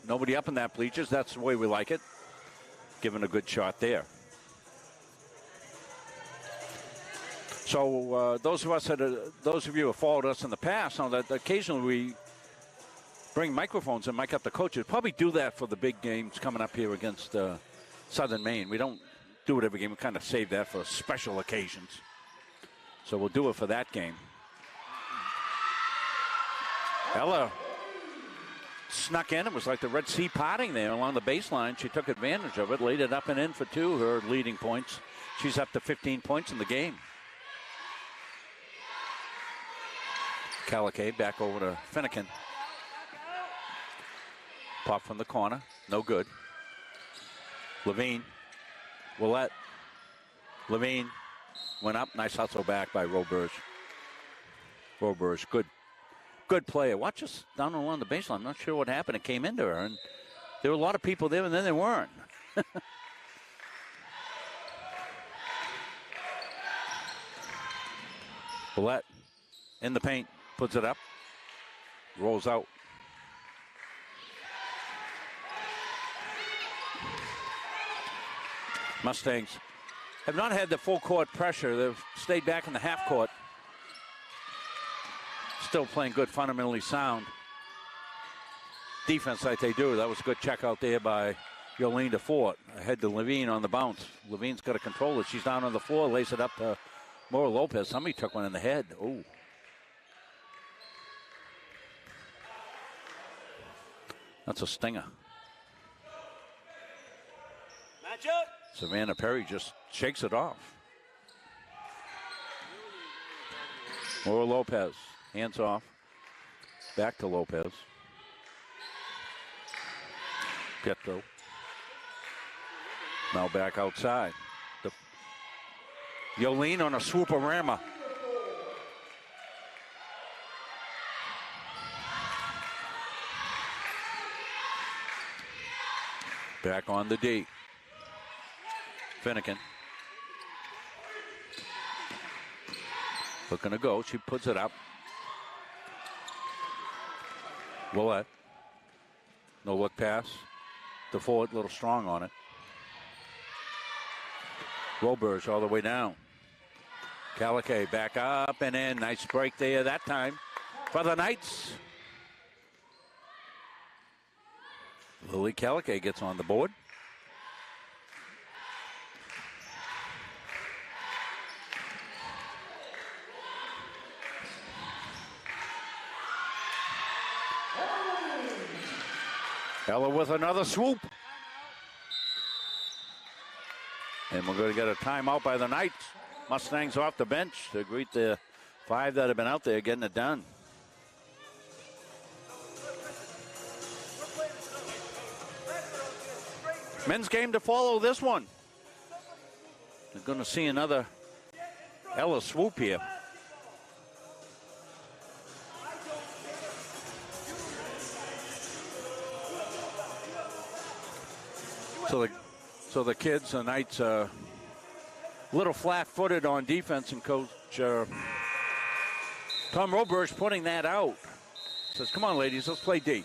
Nobody up in that bleachers. That's the way we like it. Given a good shot there. So those of you who have followed us in the past know that occasionally we bring microphones and mic up the coaches. Probably do that for the big games coming up here against Southern Maine. We don't do it every game. We kind of save that for special occasions. So we'll do it for that game. Ella snuck in. It was like the Red Sea parting there along the baseline. She took advantage of it, laid it up and in for two, her leading points. She's up to 15 points in the game. Calique back over to Finnegan. Pop from the corner. No good. Levine. Willette. Levine went up. Nice hustle back by Roberge. Roberge, good player. Watch us down along the baseline. I'm not sure what happened. It came into her, and there were a lot of people there, and then there weren't. Willette in the paint. Puts it up. Rolls out. Mustangs have not had the full court pressure. They've stayed back in the half court. Still playing good, fundamentally sound defense like they do. That was a good check out there by Yolene DeFort. Ahead to Levine on the bounce. Levine's got to control it. She's down on the floor, lays it up to Maura Lopez. Somebody took one in the head. Ooh. That's a stinger. Matchup. Savannah Perry just shakes it off. Maura Lopez, hands off. Back to Lopez. Pietro. Now back outside. Yolene on a swoop-a-rama. Back on the D. Finnegan. Looking to go. She puts it up. Willette. No look pass. DeFort, a little strong on it. Roberge all the way down. Calique back up and in. Nice break there that time for the Knights. Lily Calique gets on the board. Ella with another swoop. And we're going to get a timeout by the Knights. Mustangs off the bench to greet the five that have been out there getting it done. Men's game to follow this one. We're going to see another Ella swoop here. So the kids, the Knights, a little flat-footed on defense, and Coach Tom Roberge putting that out. Says, come on, ladies, let's play D.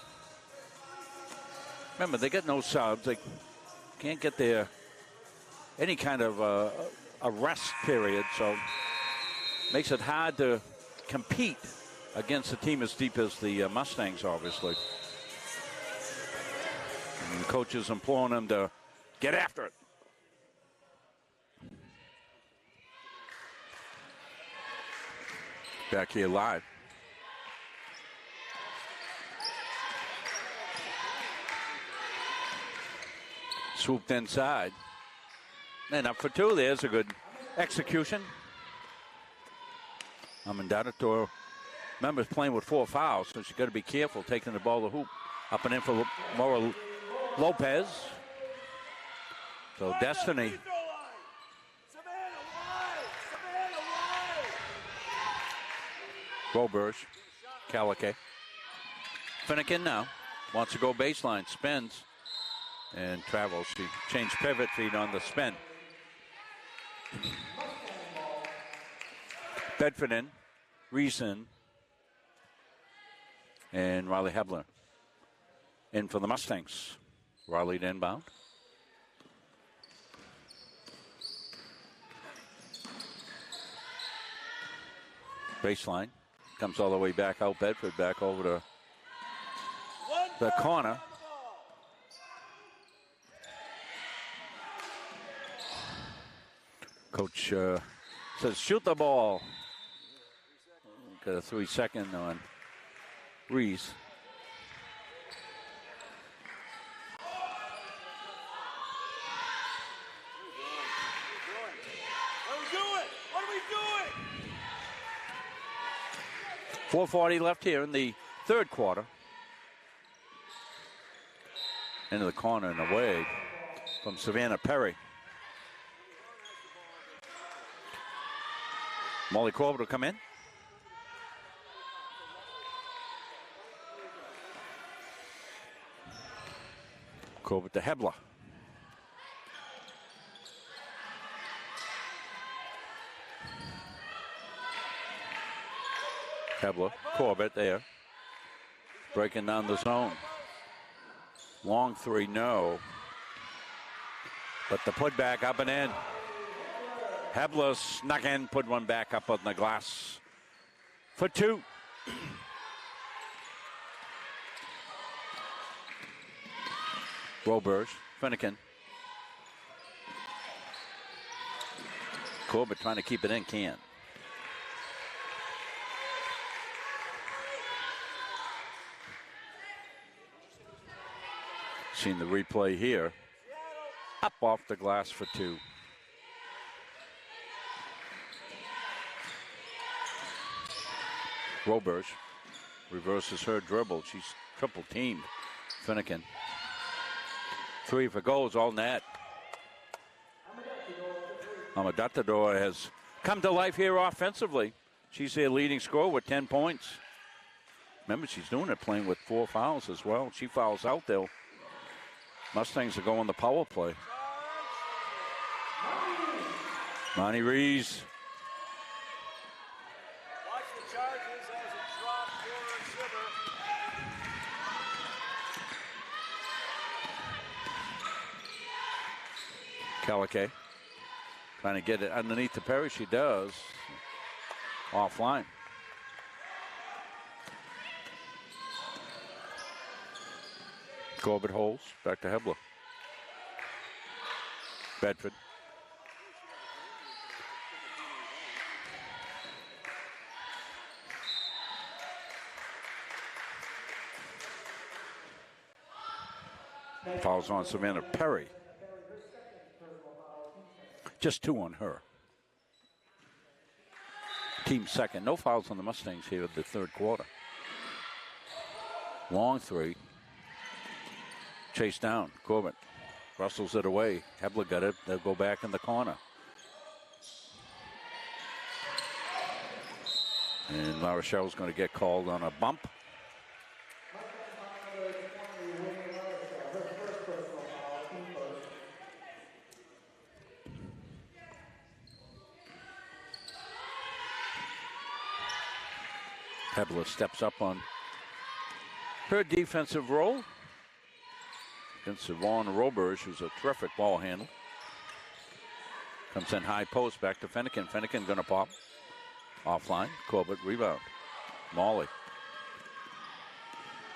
Remember, they get no subs. They can't get their any kind of a rest period, so makes it hard to compete against a team as deep as the Mustangs, obviously. And the coach is imploring them to get after it. Back here live. Swooped inside. And up for two. There's a good execution. Amendator, remember, is playing with 4 fouls, so she's got to be careful taking the ball to hoop. Up and in for Mora Lopez. So Destiny. Roberge, Calique. Finnegan now wants to go baseline, spins, and travels. She changed pivot feet on the spin. Bedford in, Reason, and Riley Hebler in for the Mustangs. Riley to inbound. Baseline. Comes all the way back out. Bedford back over to the corner. Coach says shoot the ball. Got a 3-second on Reese. What are we doing? What are we doing? 4:40 left here in the third quarter. Into the corner and away from Savannah Perry. Molly Corbett will come in. Corbett to Hebler. Hebler, Corbett there. Breaking down the zone. Long three, no. But the putback up and in. Hebler snuck in, put one back up on the glass for two. Roberge, Finnegan. Corbett trying to keep it in, can't. Seen the replay here. Up off the glass for two. Roberge reverses her dribble. She's triple teamed. Finnegan. 3 for goals, all net. Amendator has come to life here offensively. She's their leading scorer with 10 points. Remember, she's doing it playing with 4 fouls as well. She fouls out, though. Mustangs are going the power play. Monty Rees. Watch the charges as it drops corner Shiver. Calique trying to get it underneath the Perry. She does. Offline. Corbett holds. Back to Hebler. Bedford. Fouls on Savannah Perry. Just 2 on her. Team second. No fouls on the Mustangs here in the third quarter. Long 3. Chase down. Corbett rustles it away. Hebler got it. They'll go back in the corner. And La Rochelle's going to get called on a bump. Hebler steps up on her defensive role against Yvonne Roberge, who's a terrific ball handler. Comes in high post, back to Finnegan. Finnegan going to pop. Offline, Corbett rebound. Molly.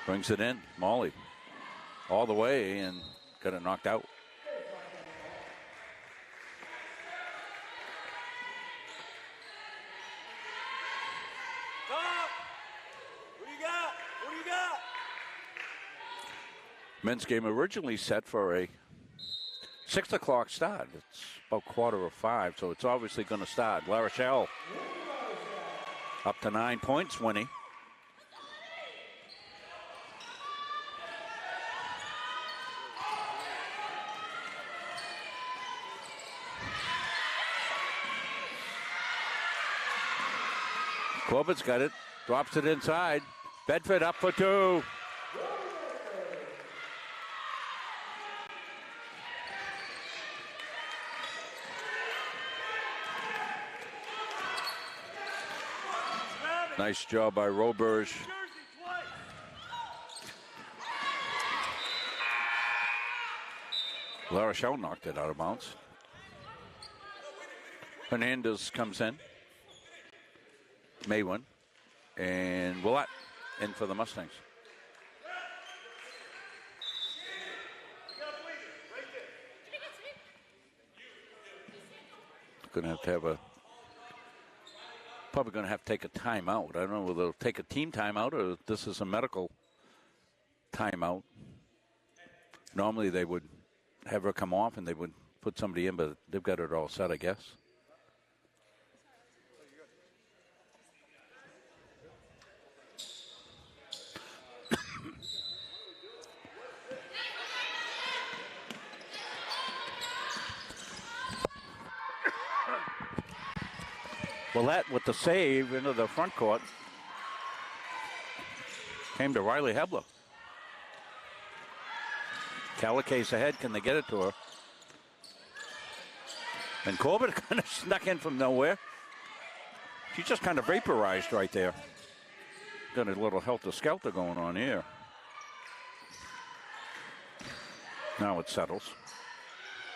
Brings it in, Molly. All the way and got it knocked out. Men's game originally set for a 6 o'clock start. It's about 4:45, so it's obviously going to start. La Rochelle up to 9 points, Winnie. Corbett's got it, drops it inside. Bedford up for two. Nice job by Roberge. La Rochelle knocked it out of bounds. Hernandez comes in. Maywin and Willett in for the Mustangs. Going to have a probably going to have to take a timeout. I don't know whether they'll take a team timeout or this is a medical timeout. Normally they would have her come off and they would put somebody in, but they've got it all set, I guess. Willett with the save into the front court. Came to Riley Hebler. Calicase ahead. Can they get it to her? And Corbett kind of snuck in from nowhere. She just kind of vaporized right there. Got a little helter-skelter going on here. Now it settles.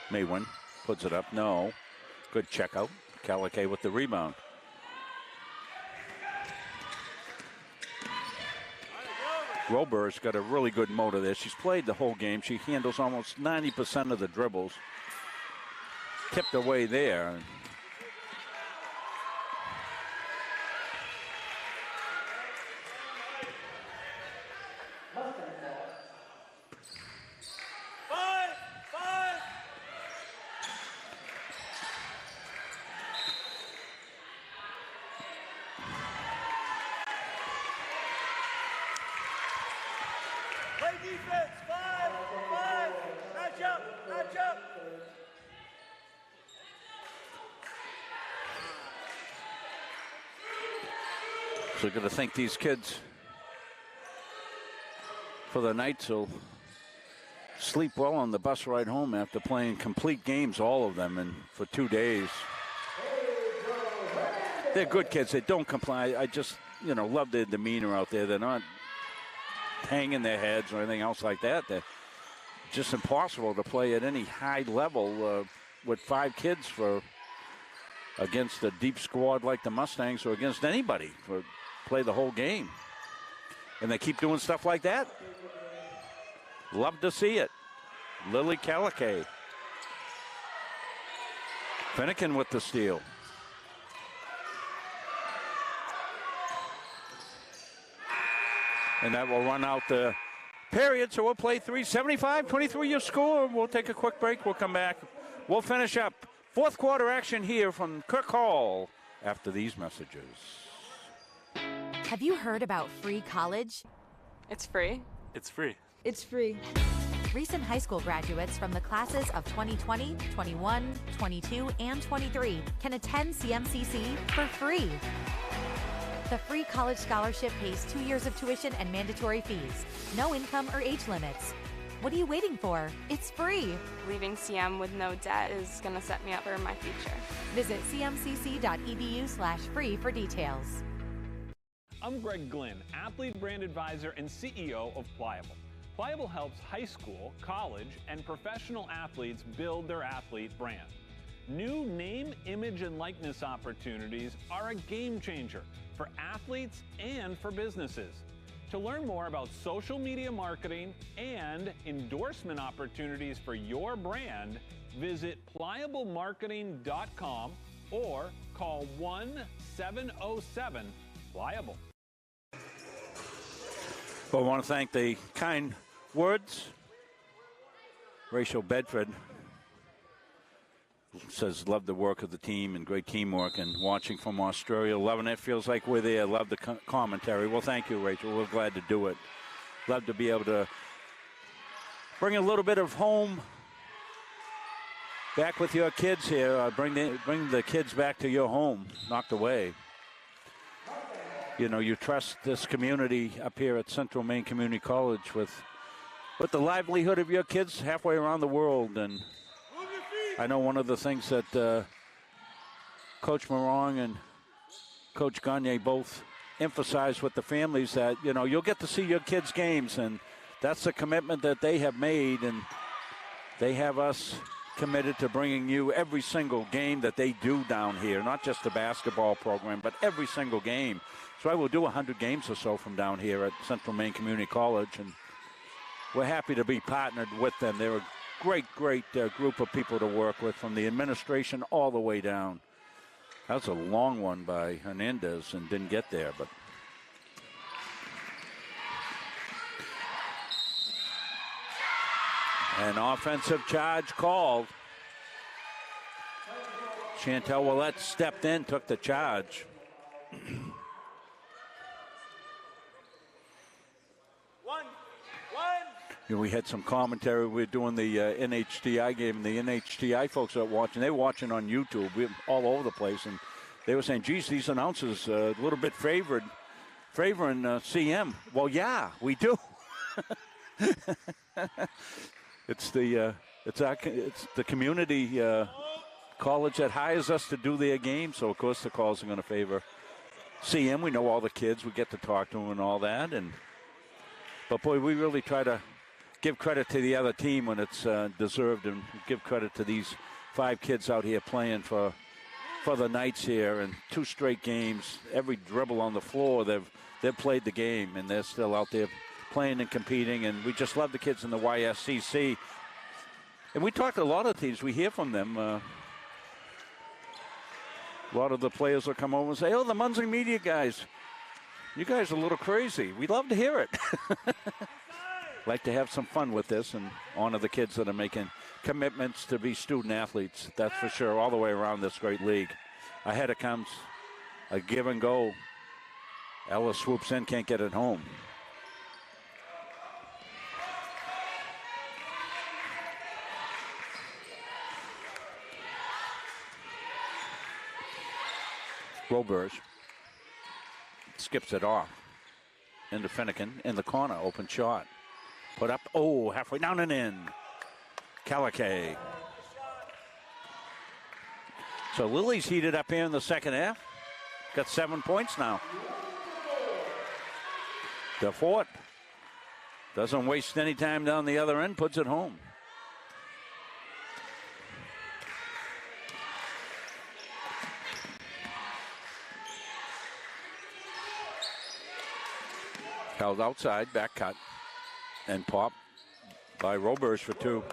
Maywin puts it up. No. Good check out. Calicase with the rebound. Rober's got a really good motor there. She's played the whole game. She handles almost 90% of the dribbles. Tipped away there. So going to think these kids for the Knights will sleep well on the bus ride home after playing complete games, all of them, and for 2 days. They're good kids. They don't comply. I just, love their demeanor out there. They're not hanging their heads or anything else like that. They're just impossible to play at any high level with 5 kids against a deep squad like the Mustangs or against anybody for play the whole game. And they keep doing stuff like that. Love to see it. Lily Calicase. Finnegan with the steal. And that will run out the period, so we'll play 3:75, 23 your score. We'll take a quick break. We'll come back. We'll finish up fourth quarter action here from Kirk Hall after these messages. Have you heard about free college? It's free. It's free. It's free. Recent high school graduates from the classes of 2020, 21, 22, and 23 can attend CMCC for free. The free college scholarship pays 2 years of tuition and mandatory fees. No income or age limits. What are you waiting for? It's free. Leaving CM with no debt is going to set me up for my future. Visit cmcc.edu/free for details. I'm Greg Glynn, athlete brand advisor and CEO of Pliable. Pliable helps high school, college, and professional athletes build their athlete brand. New name, image, and likeness opportunities are a game changer for athletes and for businesses. To learn more about social media marketing and endorsement opportunities for your brand, visit pliablemarketing.com or call 1-707-PLIABLE. Well, I want to thank the kind words. Rachel Bedford says, love the work of the team and great teamwork, and watching from Australia, loving it. Feels like we're there. Love the commentary. Well, thank you, Rachel. We're glad to do it. Love to be able to bring a little bit of home back with your kids here. Bring the kids back to your home, knocked away. You know, you trust this community up here at Central Maine Community College with the livelihood of your kids halfway around the world. And I know one of the things that Coach Morong and Coach Gagne both emphasize with the families, that, you know, you'll get to see your kids' games, and that's the commitment that they have made, and they have us committed to bringing you every single game that they do down here, not just the basketball program, but every single game. So I will do 100 games or so from down here at Central Maine Community College, and we're happy to be partnered with them. They're a great group of people to work with, from the administration all the way down. That was a long one by Hernandez and didn't get there, but an offensive charge called. Chantel Willette stepped in, took the charge. You know, we had some commentary. We were doing the NHTI game, and the NHTI folks are watching. They were watching on YouTube. We're all over the place, and they were saying, geez, these announcers are a little bit favoring CM. Well, yeah, we do. It's the community college that hires us to do their game, so of course the calls are going to favor CM. We know all the kids. We get to talk to them and all that, but boy, we really try to give credit to the other team when it's deserved, and give credit to these 5 kids out here playing for the Knights here, and 2 straight games. Every dribble on the floor, they've played the game, and they're still out there playing and competing, and we just love the kids in the YSCC. And we talk to a lot of teams. We hear from them. A lot of the players will come over and say, oh, the Muncie Media guys, you guys are a little crazy. We love to hear it. Like to have some fun with this and honor the kids that are making commitments to be student athletes. That's for sure, all the way around this great league. Ahead it comes a give and go. Ella swoops in, can't get it home. Robers skips it off into Finnegan in the corner. Open shot. Put up. Oh, halfway down and in. Calicay. So Lily's heated up here in the second half. Got 7 points now. DeFort doesn't waste any time down the other end. Puts it home. Held outside, back cut, and pop by Robers for 2.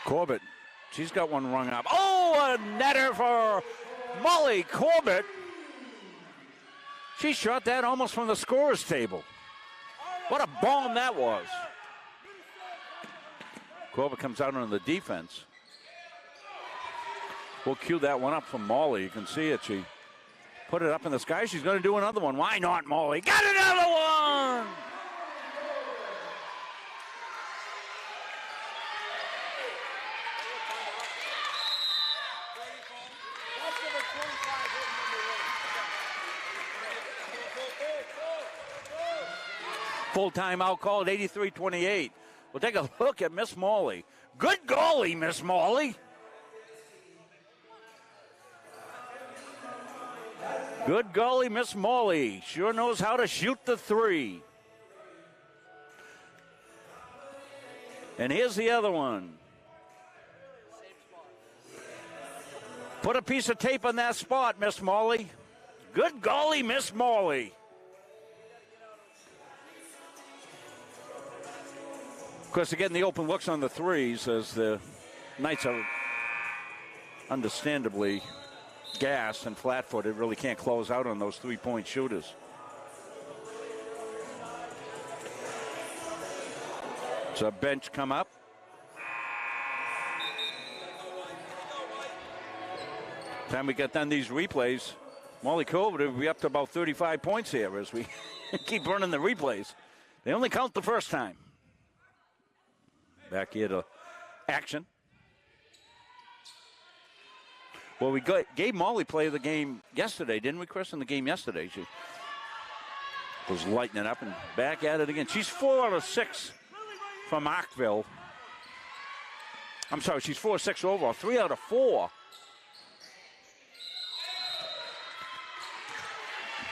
Corbett, she's got one rung up. Oh, a netter for Molly Corbett. She shot that almost from the scorer's table. What a bomb that was. Corbett comes out on the defense. We'll cue that one up from Molly. You can see it. She put it up in the sky. She's going to do another one. Why not, Molly? Got another one! Full timeout called, 83-28. We'll take a look at Miss Molly. Good golly, Miss Molly. Good golly, Miss Morley sure knows how to shoot the three. And here's the other one. Put a piece of tape on that spot, Miss Morley. Good golly, Miss Morley. Of course, they're getting the open looks on the threes as the Knights are understandably gassed and flat-footed. Really can't close out on those three-point shooters. So bench come up. Time we get done these replays, Molly Cove will be up to about 35 points here as we keep running the replays. They only count the first time. Back here to action. Well, we gave Molly play of the game yesterday, didn't we, Chris? In the game yesterday, she was lighting it up and back at it again. She's 4 out of 6 from Arkville. I'm sorry, she's 4 of 6 overall, 3 out of 4.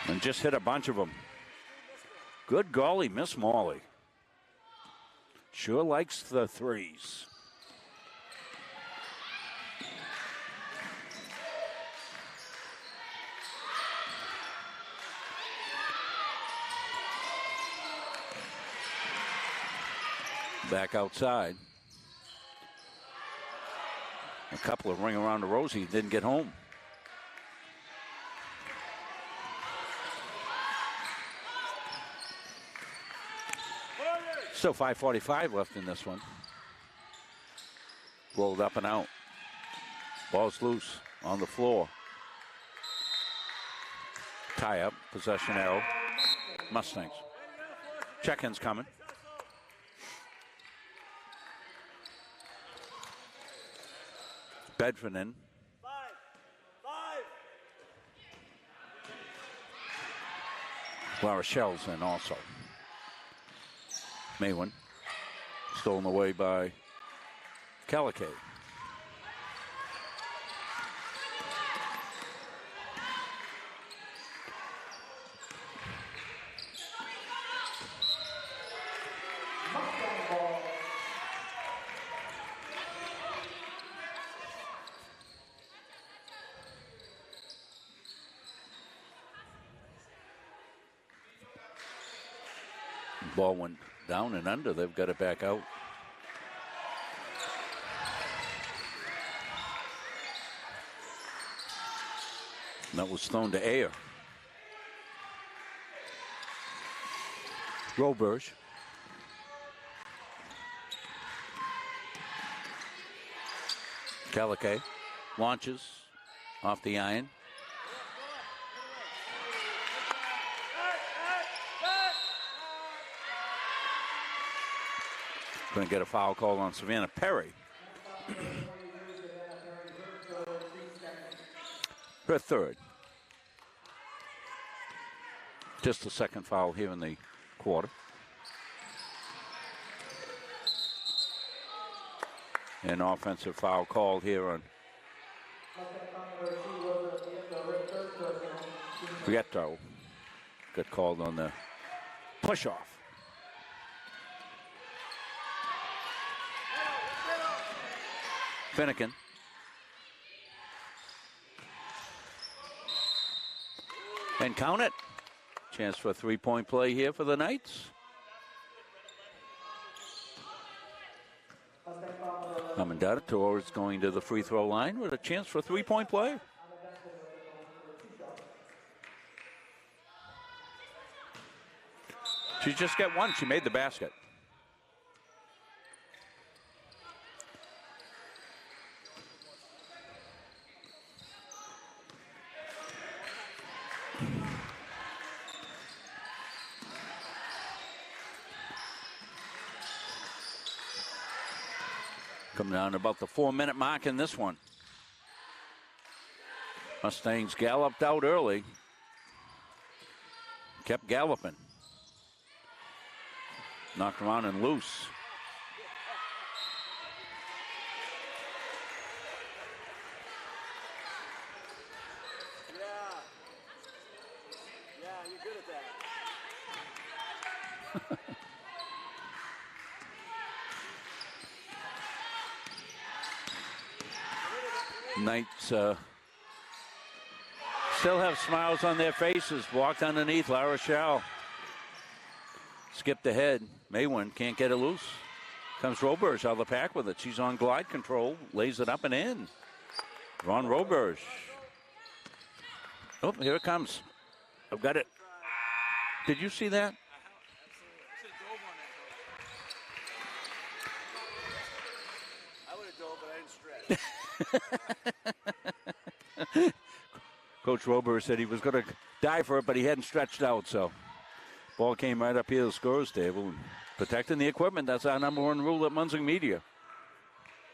And just hit a bunch of them. Good golly, Miss Molly. Sure likes the threes. Back outside. A couple of ring around the rosy, didn't get home. Still 5:45 left in this one. Rolled up and out. Ball's loose on the floor. Tie up, possession arrow. Mustangs. Check-in's coming. Bedford in. La Rochelle's in also. Maywin. Stolen away by Caliquet. Ball went down and under. They've got it back out. And that was thrown to air. Roberge. Caliquet launches off the iron. Going to get a foul call on Savannah Perry. Her third. Just the second foul here in the quarter. An offensive foul called here on Prieto. Got called on the push-off. Finnegan. And count it. Chance for a three-point play here for the Knights. Amandata towards going to the free throw line with a chance for a three-point play. She just got one. She made the basket. Coming down to about the 4-minute mark in this one. Mustangs galloped out early. Kept galloping. Knocked around and loose. Knights still have smiles on their faces. Walked underneath La Rochelle. Skipped ahead. Maywin can't get it loose. Comes Roberge out of the pack with it. She's on glide control. Lays it up and in. Ron Roberge. Oh, here it comes. I've got it. Did you see that? I would have dove, but I didn't stretch. Coach Roberge said he was going to die for it, but he hadn't stretched out, so ball came right up here to the scorer's table. Protecting the equipment, that's our number one rule at Munzing Media.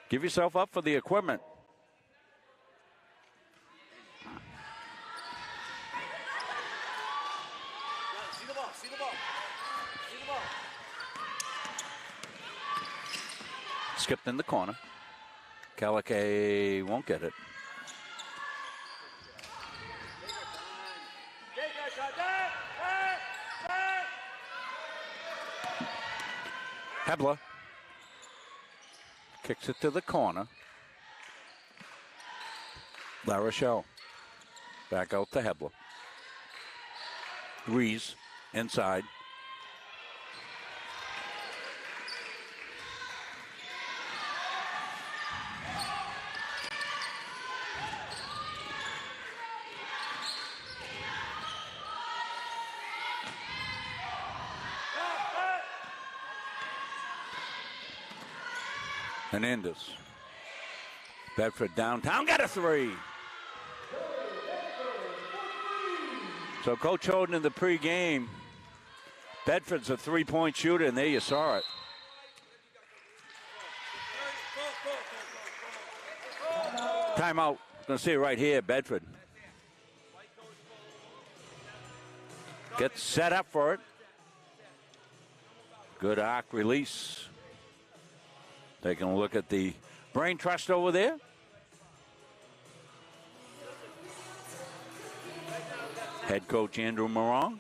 Give yourself up for the equipment. See the ball, see the ball. See the ball. Skipped in the corner. Calique won't get it. Hebler kicks it to the corner. La Rochelle back out to Hebler. Rees inside. Hernandez. Bedford downtown, got a three. So Coach Holden in the pregame, Bedford's a three-point shooter, and there you saw it. Timeout. Going to see it right here, Bedford. Gets set up for it. Good arc release. Taking a look at the brain trust over there. Head coach Andrew Morong.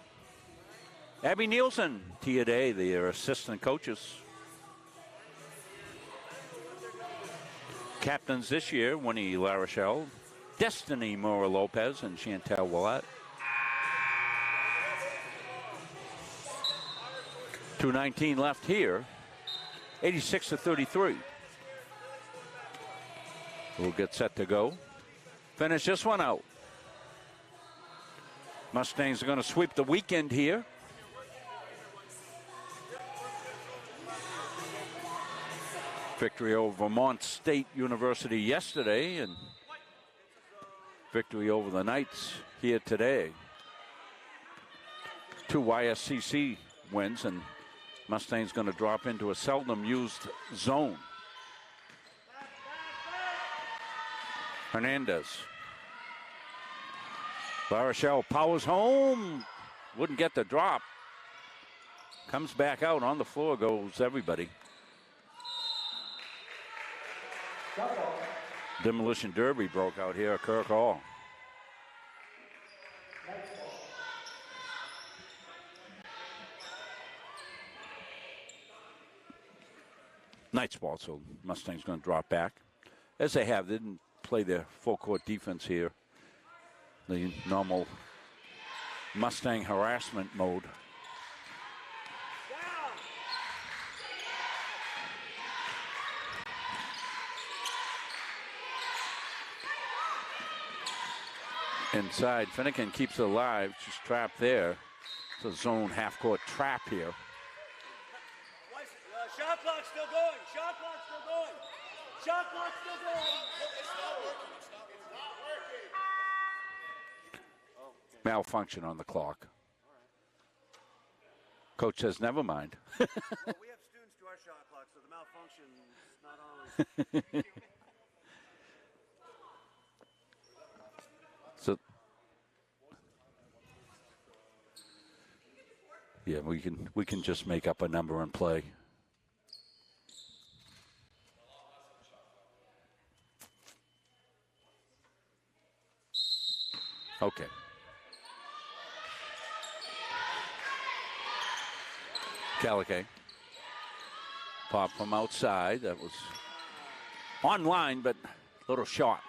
Abby Nielsen, Tia Day, their assistant coaches. Captains this year, Winnie La Rochelle, Destiny Mora Lopez, and Chantel Willett. 2:19 left here. 86-33. We'll get set to go. Finish this one out. Mustangs are going to sweep the weekend here. Victory over Vermont State University yesterday, and victory over the Knights here today. 2 YSCC wins, and Mustangs going to drop into a seldom used zone. Hernandez. La Rochelle powers home. Wouldn't get the drop. Comes back out. On the floor goes everybody. Demolition Derby broke out here at Kirk Hall. Knights ball, so Mustangs going to drop back. As they have, they didn't play their full court defense here. The normal Mustang harassment mode. Inside, Finnegan keeps it alive. She's trapped there. It's a zone half-court trap here. Shot clock still going. Shot clock still going. Shot clock still going. It's not working. It's not working. Malfunction on the clock. Coach says, never mind. Well, we have students to our shot clock, so the malfunction is not always. So, yeah, we can just make up a number and play. Okay. Calique. Pop from outside. That was online, but a little short.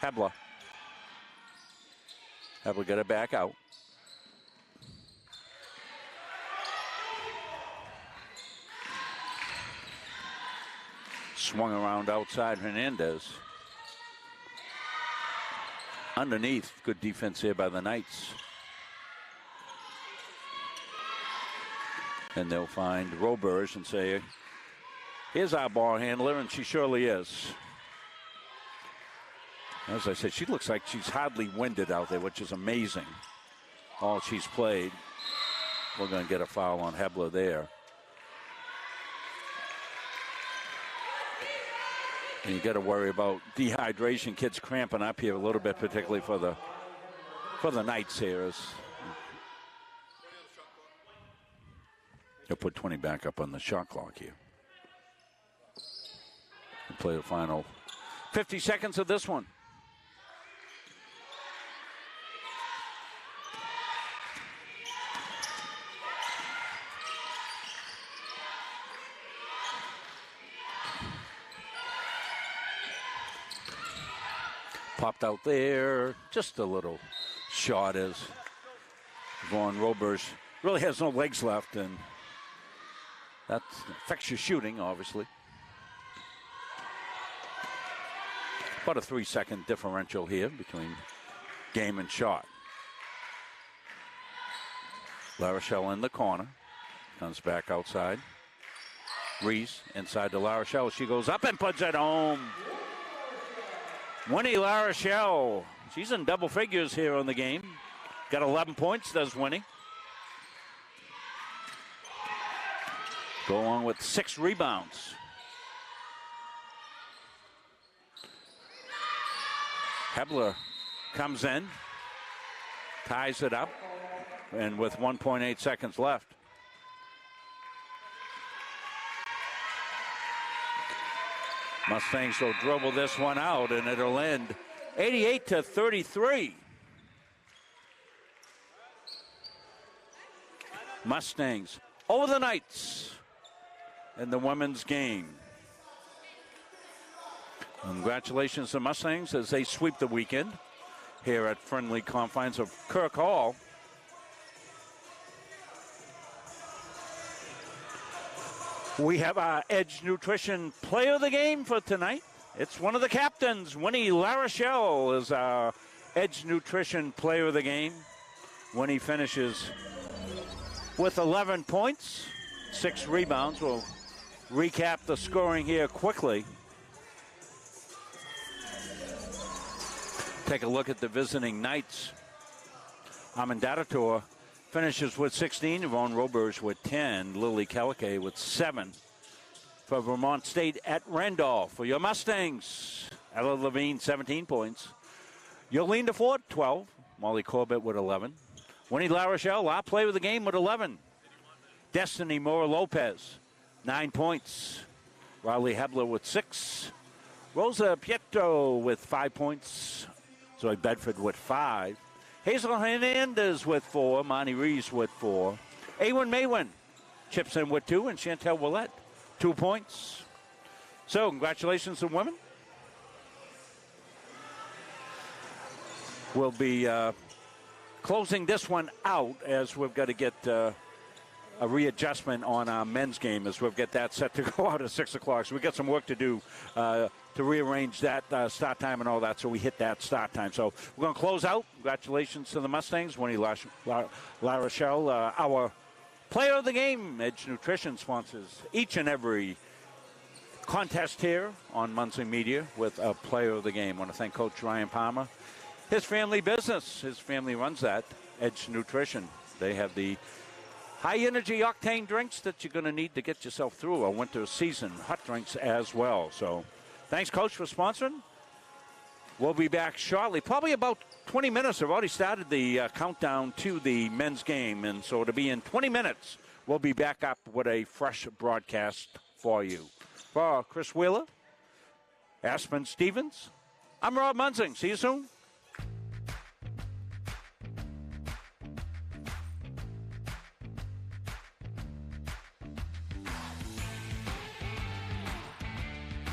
Hebler. Hebler got it back out. Swung around outside Hernandez. Underneath, good defense here by the Knights. And they'll find Roberge and say, here's our ball handler, and she surely is. As I said, she looks like she's hardly winded out there, which is amazing. All she's played. We're going to get a foul on Hebler there. And you got to worry about dehydration. Kids cramping up here a little bit, particularly for the Knights here. They'll put 20 back up on the shot clock here. We'll play the final 50 seconds of this one. Popped out there, just a little shot as Vaughn Roberge really has no legs left, and that affects your shooting, obviously. About a 3-second differential here between game and shot. La Rochelle in the corner, comes back outside. Reese inside to La Rochelle. She goes up and puts it home. Winnie La Rochelle, she's in double figures here on the game. Got 11 points, does Winnie. Go along with 6 rebounds. Hebler comes in, ties it up, and with 1.8 seconds left. Mustangs will dribble this one out, and it'll end 88-33. Mustangs over the Knights in the women's game. Congratulations to Mustangs as they sweep the weekend here at friendly confines of Kirk Hall. We have our Edge Nutrition Player of the Game for tonight. It's one of the captains. Winnie La Rochelle is our Edge Nutrition Player of the Game. Winnie finishes with 11 points, 6 rebounds. We'll recap the scoring here quickly. Take a look at the visiting Knights. Amendator finishes with 16. Yvonne Roberge with 10. Lily Calique with 7. For Vermont State at Randolph. For your Mustangs, Ella Levine, 17 points. Yolene DeFord, 12. Molly Corbett with 11. Winnie La Rochelle, our player of the game with 11. Destiny Mora-Lopez, 9 points. Riley Hebler with 6. Rosa Pietro with 5 points. Zoe Bedford with 5. Hazel Hernandez with 4. Monty Rees with 4. Awen Maywin chips in with 2. And Chantel Willette, 2 points. So, congratulations to women. We'll be closing this one out as we've got to get a readjustment on our men's game as we'll get that set to go out at 6 o'clock. So we've got some work to do to rearrange that start time and all that so we hit that start time. So we're going to close out. Congratulations to the Mustangs. Winnie La Rochelle, our player of the game. Edge Nutrition sponsors each and every contest here on Muncie Media with a player of the game. I want to thank Coach Ryan Palmer. His family business, his family runs that, Edge Nutrition. They have the high-energy octane drinks that you're going to need to get yourself through a winter season. Hot drinks as well. So thanks, Coach, for sponsoring. We'll be back shortly. Probably about 20 minutes. I've already started the countdown to the men's game. And so to be in 20 minutes, we'll be back up with a fresh broadcast for you. For Chris Wheeler, Aspen Stevens, I'm Rob Munzing. See you soon.